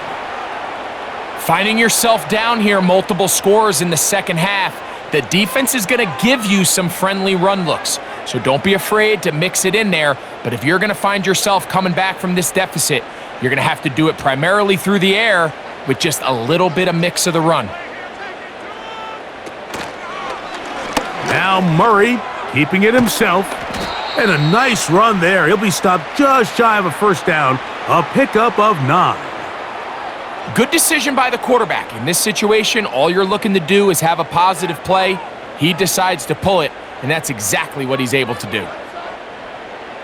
Finding yourself down here, multiple scores in the second half. The defense is going to give you some friendly run looks. So don't be afraid to mix it in there. But if you're going to find yourself coming back from this deficit, you're going to have to do it primarily through the air with just a little bit of mix of the run. Now Murray keeping it himself. And a nice run there. He'll be stopped just shy of a first down. A pickup of 9. Good decision by the quarterback. In this situation, all you're looking to do is have a positive play. He decides to pull it, and that's exactly what he's able to do.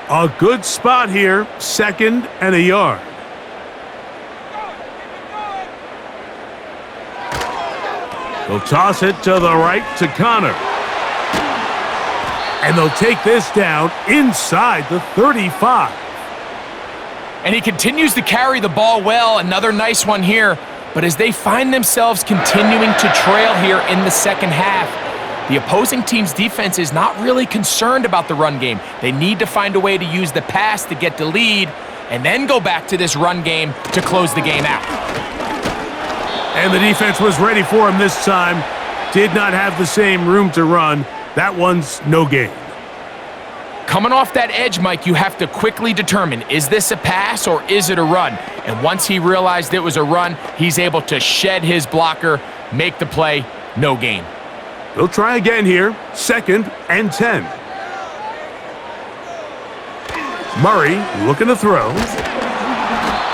A good spot here. 2nd and a yard. They'll toss it to the right to Connor. And they'll take this down inside the 35. And he continues to carry the ball well. Another nice one here. But as they find themselves continuing to trail here in the second half, the opposing team's defense is not really concerned about the run game. They need to find a way to use the pass to get the lead and then go back to this run game to close the game out. And the defense was ready for him this time. Did not have the same room to run. That one's no gain. Coming off that edge, Mike, you have to quickly determine, is this a pass or is it a run? And once he realized it was a run, he's able to shed his blocker, make the play, no gain. They'll try again here, 2nd and 10. Murray looking to throw.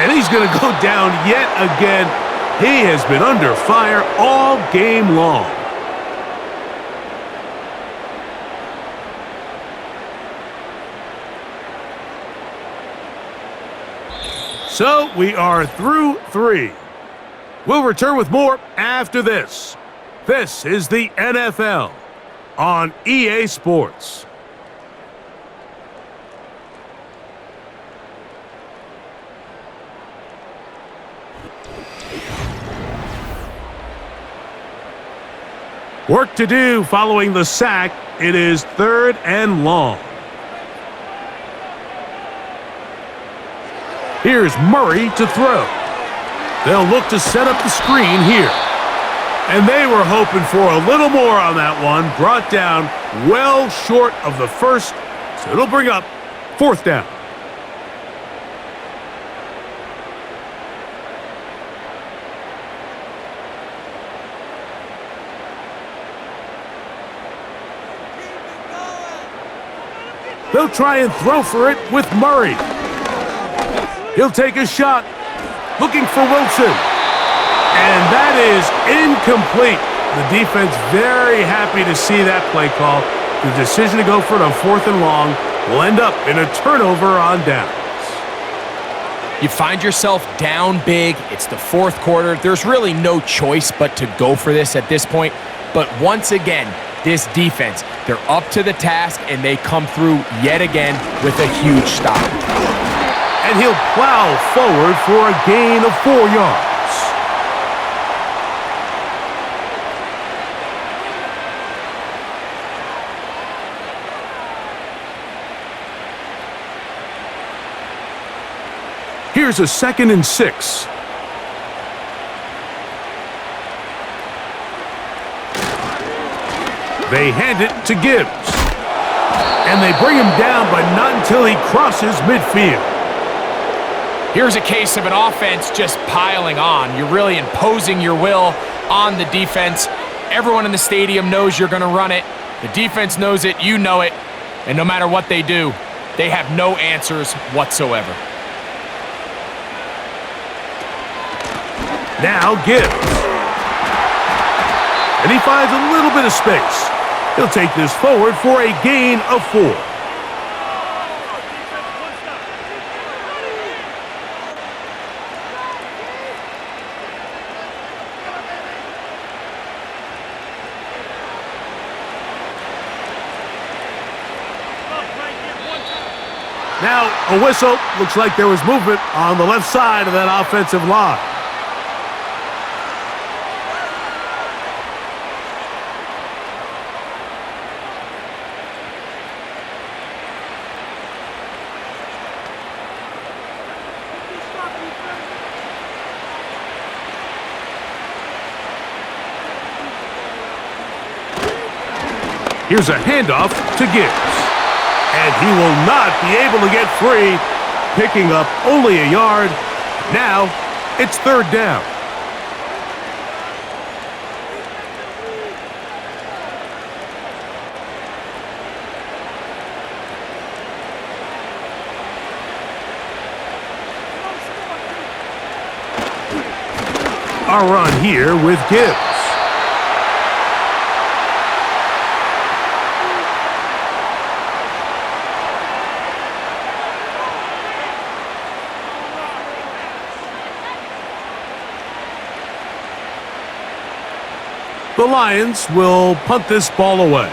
And he's going to go down yet again. He has been under fire all game long. So we are through 3. We'll return with more after this. This is the NFL on EA Sports. Work to do following the sack. It is 3rd and long. Here's Murray to throw. They'll look to set up the screen here. And they were hoping for a little more on that one. Brought down well short of the first. So it'll bring up 4th down. They'll try and throw for it with Murray. He'll take a shot, looking for Wilson. And that is incomplete. The defense very happy to see that play call. The decision to go for it on 4th and long will end up in a turnover on downs. You find yourself down big. It's the 4th quarter. There's really no choice but to go for this at this point. But once again, this defense, they're up to the task, and they come through yet again with a huge stop. And he'll plow forward for a gain of 4 yards. Here's a 2nd and 6. They hand it to Gibbs. And they bring him down, but not until he crosses midfield. Here's a case of an offense just piling on. You're really imposing your will on the defense. Everyone in the stadium knows you're going to run it. The defense knows it, you know it. And no matter what they do, they have no answers whatsoever. Now Gibbs. And he finds a little bit of space. He'll take this forward for a gain of 4. Now, a whistle. Looks like there was movement on the left side of that offensive line. Here's a handoff to Gibbs. And he will not be able to get free, picking up only a yard. Now, it's 3rd down. A run here with Gibbs. The Lions will punt this ball away.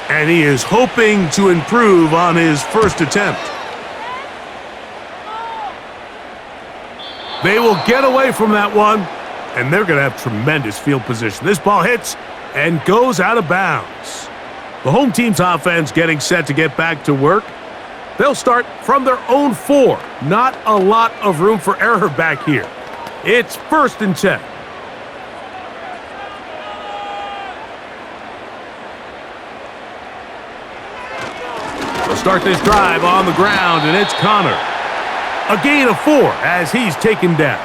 And he is hoping to improve on his first attempt. They will get away from that one, and they're going to have tremendous field position. This ball hits and goes out of bounds. The home team's offense getting set to get back to work. They'll start from their own 4. Not a lot of room for error back here. It's 1st and 10. Start this drive on the ground, and it's Connor. A gain of 4 as he's taken down.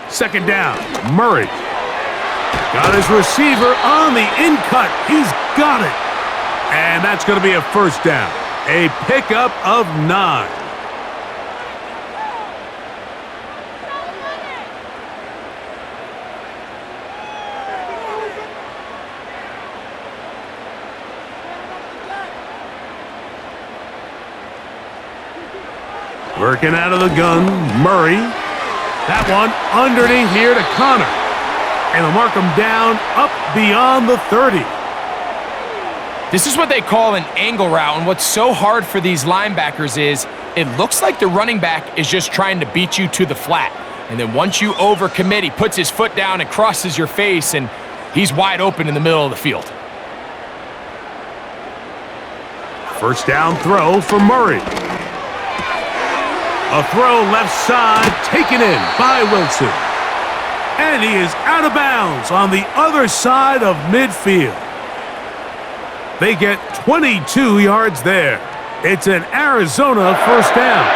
Second down, Murray. Got his receiver on the in-cut. He's got it. And that's going to be a 1st down. A pickup of 9. Working out of the gun, Murray. That one underneath here to Connor. And they'll mark him down up beyond the 30. This is what they call an angle route, and what's so hard for these linebackers is it looks like the running back is just trying to beat you to the flat. And then once you overcommit, he puts his foot down and crosses your face, and he's wide open in the middle of the field. 1st down throw for Murray. A throw left side, taken in by Wilson. And he is out of bounds on the other side of midfield. They get 22 yards there. It's an Arizona 1st down.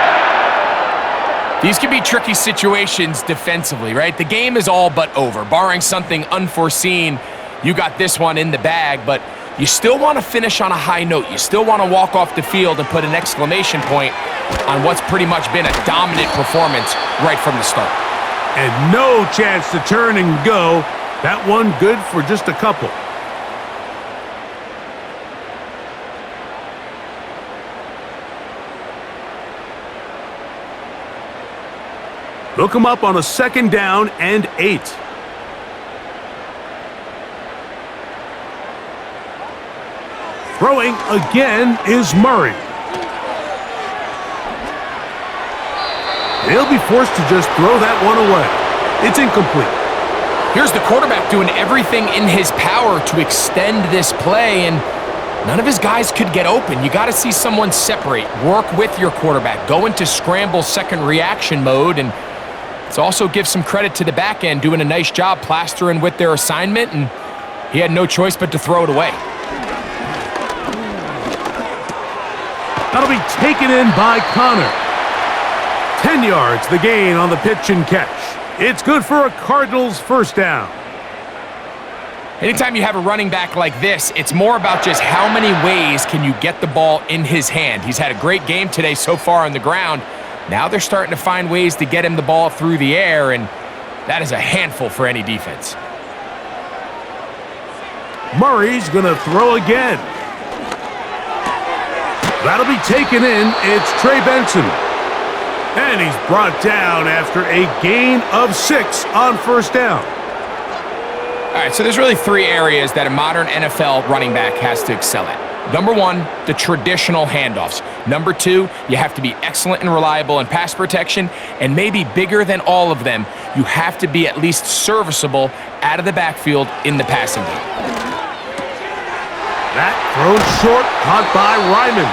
These can be tricky situations defensively, right? The game is all but over. Barring something unforeseen, you got this one in the bag, but you still want to finish on a high note. You still want to walk off the field and put an exclamation point on what's pretty much been a dominant performance right from the start. And no chance to turn and go. That one good for just a couple. Look him up on a 2nd down and 8. Throwing again is Murray. They'll be forced to just throw that one away. It's incomplete. Here's the quarterback doing everything in his power to extend this play, and none of his guys could get open. You got to see someone separate, work with your quarterback, go into scramble second reaction mode, and let's also give some credit to the back end doing a nice job plastering with their assignment, and he had no choice but to throw it away. That'll be taken in by Connor. 10 yards the gain on the pitch and catch. It's good for a Cardinals 1st down. Anytime you have a running back like this, it's more about just how many ways can you get the ball in his hand. He's had a great game today so far on the ground. Now they're starting to find ways to get him the ball through the air, and that is a handful for any defense. Murray's going to throw again. That'll be taken in. It's Trey Benson. And he's brought down after a gain of 6 on first down. All right, so there's really 3 areas that a modern NFL running back has to excel at. Number 1, the traditional handoffs. Number 2, you have to be excellent and reliable in pass protection. And maybe bigger than all of them, you have to be at least serviceable out of the backfield in the passing game. That thrown short, caught by Ryman.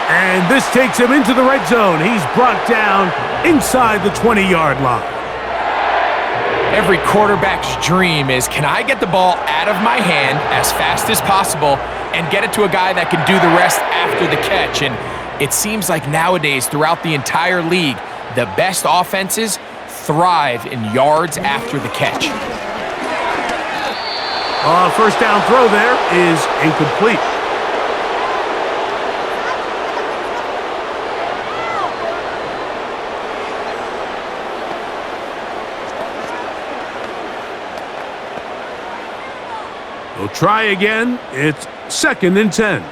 And this takes him into the red zone. He's brought down inside the 20-yard line. Every quarterback's dream is, can I get the ball out of my hand as fast as possible and get it to a guy that can do the rest after the catch? And it seems like nowadays, throughout the entire league, the best offenses thrive in yards after the catch. First down throw there is incomplete. They'll try again. It's 2nd and 10.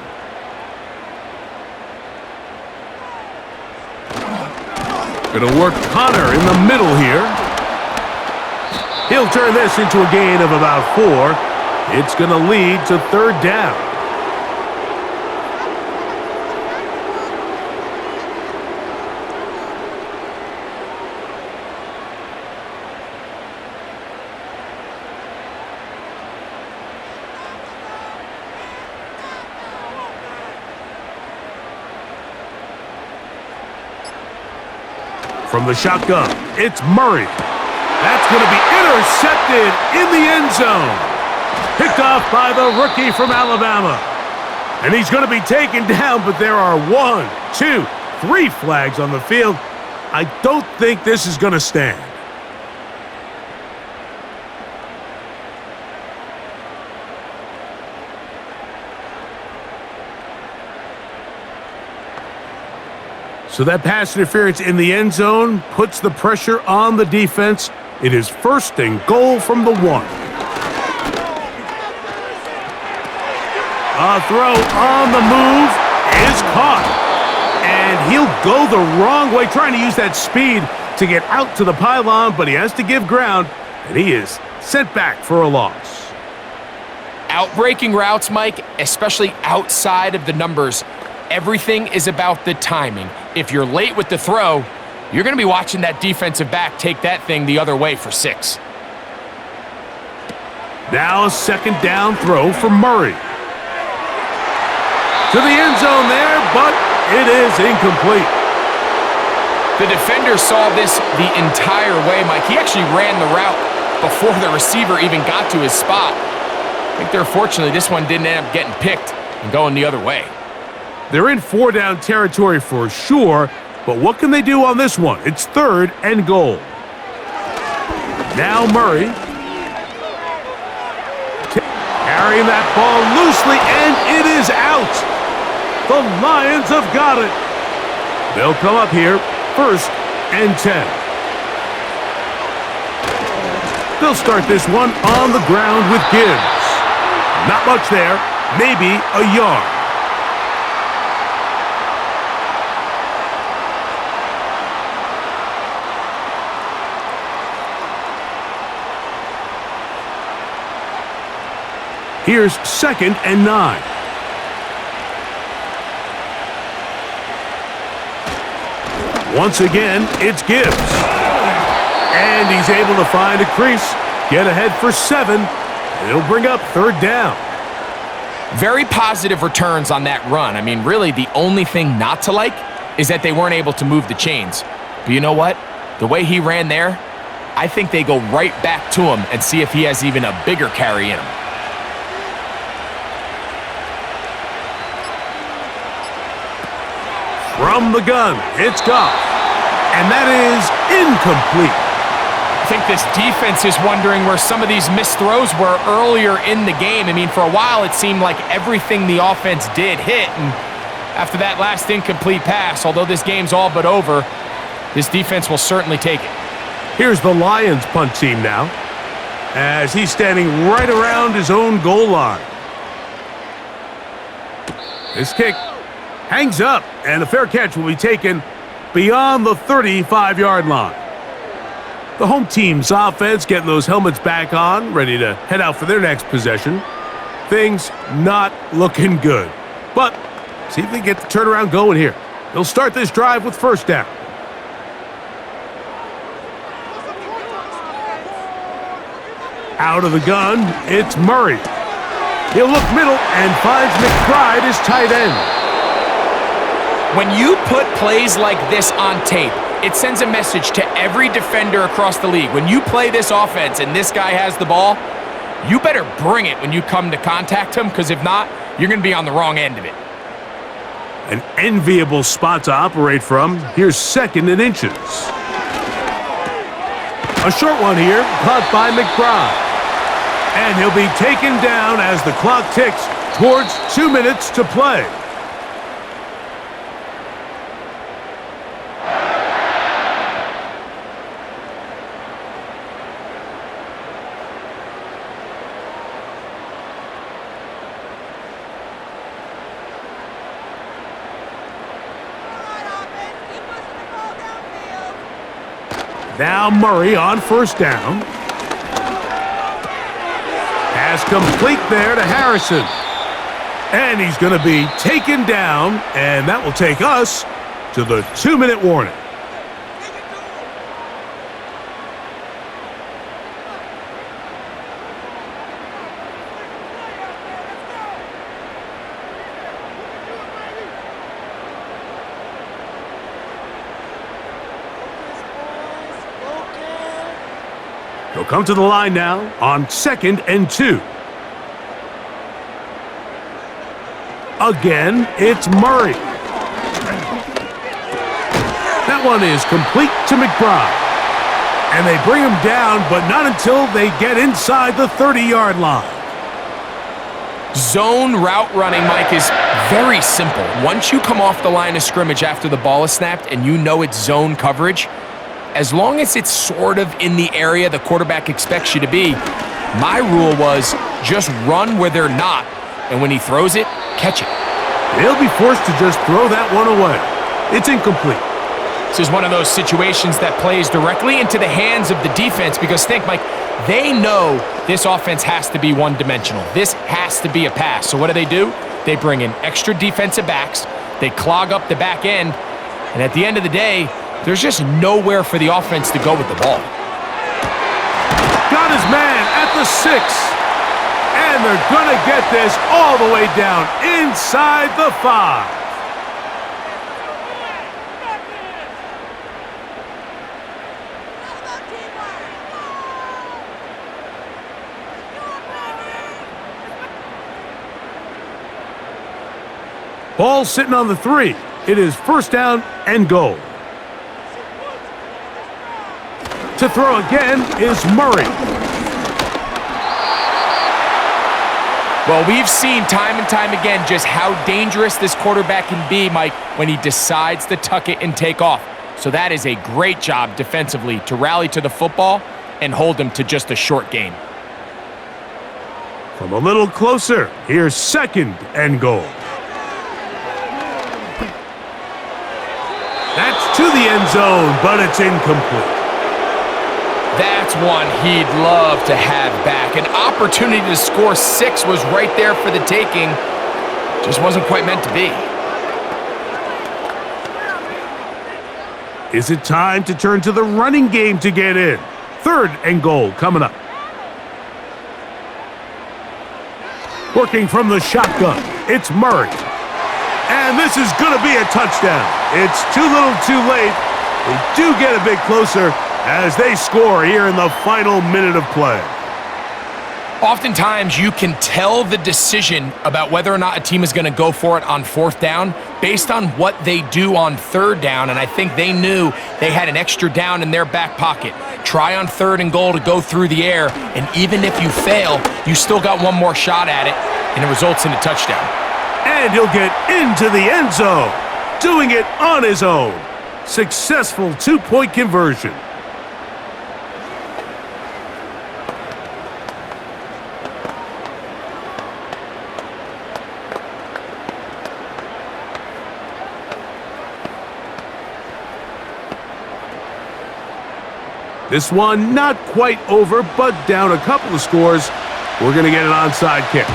Gonna work Connor in the middle here. He'll turn this into a gain of about 4. It's gonna lead to 3rd down. From the shotgun, it's Murray. That's going to be intercepted in the end zone. Picked off by the rookie from Alabama. And he's going to be taken down, but there are 1, 2, 3 flags on the field. I don't think this is going to stand. So that pass interference in the end zone puts the pressure on the defense. It is 1st and goal from the 1. A throw on the move is caught. And he'll go the wrong way, trying to use that speed to get out to the pylon, but he has to give ground, and he is sent back for a loss. Outbreaking routes, Mike, especially outside of the numbers, everything is about the timing. If you're late with the throw, you're going to be watching that defensive back take that thing the other way for 6. Now a 2nd down throw for Murray. To the end zone there, but it is incomplete. The defender saw this the entire way, Mike. He actually ran the route before the receiver even got to his spot. I think fortunately this one didn't end up getting picked and going the other way. They're in 4-down territory for sure, but what can they do on this one? It's 3rd and goal. Now Murray. Carrying that ball loosely, and it is out. The Lions have got it. They'll come up here, 1st and 10. They'll start this one on the ground with Gibbs. Not much there, maybe a yard. Here's 2nd and 9. Once again, it's Gibbs. And he's able to find a crease, get ahead for 7, and it'll bring up 3rd down. Very positive returns on that run. I mean, really, the only thing not to like is that they weren't able to move the chains. But you know what? The way he ran there, I think they go right back to him and see if he has even a bigger carry in him. From the gun, it's Goff, and that is incomplete. I think this defense is wondering where some of these missed throws were earlier in the game. I mean, for a while, it seemed like everything the offense did hit. And after that last incomplete pass, although this game's all but over, this defense will certainly take it. Here's the Lions punt team now, as he's standing right around his own goal line. This kick hangs up, and a fair catch will be taken beyond the 35-yard line. The home team's offense getting those helmets back on, ready to head out for their next possession. Things not looking good, but see if they get the turnaround going here. They'll start this drive with first down. Out of the gun, it's Murray. He'll look middle and finds McBride as tight end. When you put plays like this on tape, it sends a message to every defender across the league. When you play this offense and this guy has the ball, you better bring it when you come to contact him, because if not, you're going to be on the wrong end of it. An enviable spot to operate from. Here's second and inches. A short one here, caught by McBride. And he'll be taken down as the clock ticks towards 2 minutes to play. Now Murray on first down. Pass complete there to Harrison. And he's going to be taken down, and that will take us to the 2-minute warning. He'll come to the line now on 2nd and 2. Again, it's Murray. That one is complete to McBride. And they bring him down, but not until they get inside the 30-yard line. Zone route running, Mike, is very simple. Once you come off the line of scrimmage after the ball is snapped and you know it's zone coverage, as long as it's sort of in the area the quarterback expects you to be, my rule was just run where they're not, and when he throws it, catch it. He'll be forced to just throw that one away. It's incomplete. This is one of those situations that plays directly into the hands of the defense, because think, Mike, they know this offense has to be one-dimensional. This has to be a pass. So what do? They bring in extra defensive backs, they clog up the back end, and at the end of the day, there's just nowhere for the offense to go with the ball. Got his man at the 6. And they're going to get this all the way down inside the 5. Ball sitting on the 3. It is first down and goal. To throw again is Murray. Well, we've seen time and time again just how dangerous this quarterback can be, Mike, when he decides to tuck it and take off. So that is a great job defensively to rally to the football and hold him to just a short gain. From a little closer, here's second and goal. That's to the end zone, but it's incomplete. That's one he'd love to have back. An opportunity to score 6 was right there for the taking. Just wasn't quite meant to be. Is it time to turn to the running game to get in? Third and goal coming up. Working from the shotgun, it's Murray. And this is going to be a touchdown. It's too little too late. They do get a bit closer as they score here in the final minute of play. Oftentimes, you can tell the decision about whether or not a team is going to go for it on 4th down based on what they do on third down, and I think they knew they had an extra down in their back pocket. Try on 3rd and goal to go through the air, and even if you fail, you still got one more shot at it, and it results in a touchdown. And he'll get into the end zone, doing it on his own. Successful 2-point conversion. This one not quite over, but down a couple of scores. We're going to get an onside kick.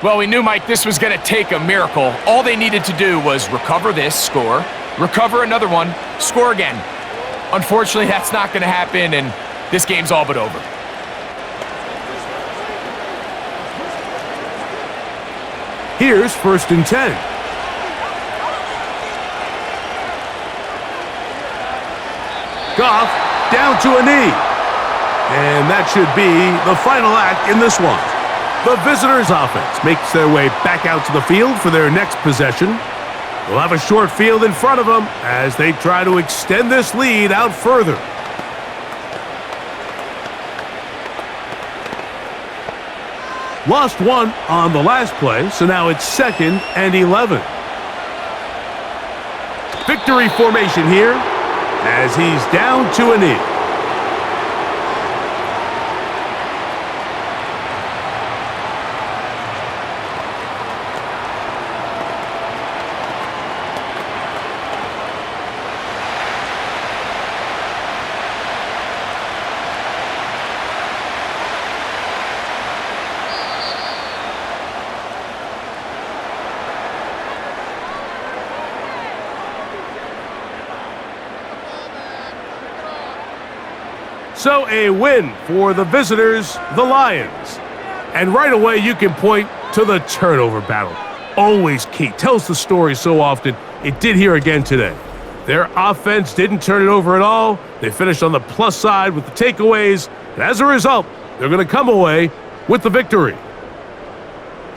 Well, we knew, Mike, this was going to take a miracle. All they needed to do was recover this, score, recover another one, score again. Unfortunately, that's not going to happen, and this game's all but over. Here's 1st and 10. Goff down to a knee. And that should be the final act in this one. The visitors' offense makes their way back out to the field for their next possession. They'll have a short field in front of them as they try to extend this lead out further. Lost one on the last play, so now it's 2nd and 11. Victory formation here as he's down to a knee. So a win for the visitors, the Lions. And right away you can point to the turnover battle. Always key. Tells the story so often. It did here again today. Their offense didn't turn it over at all. They finished on the plus side with the takeaways. And as a result, they're going to come away with the victory.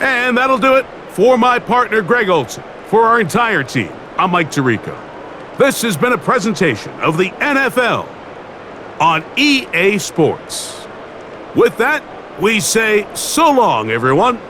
And that'll do it for my partner, Greg Olson. For our entire team, I'm Mike Tirico. This has been a presentation of the NFL on EA Sports. With that, we say so long, everyone.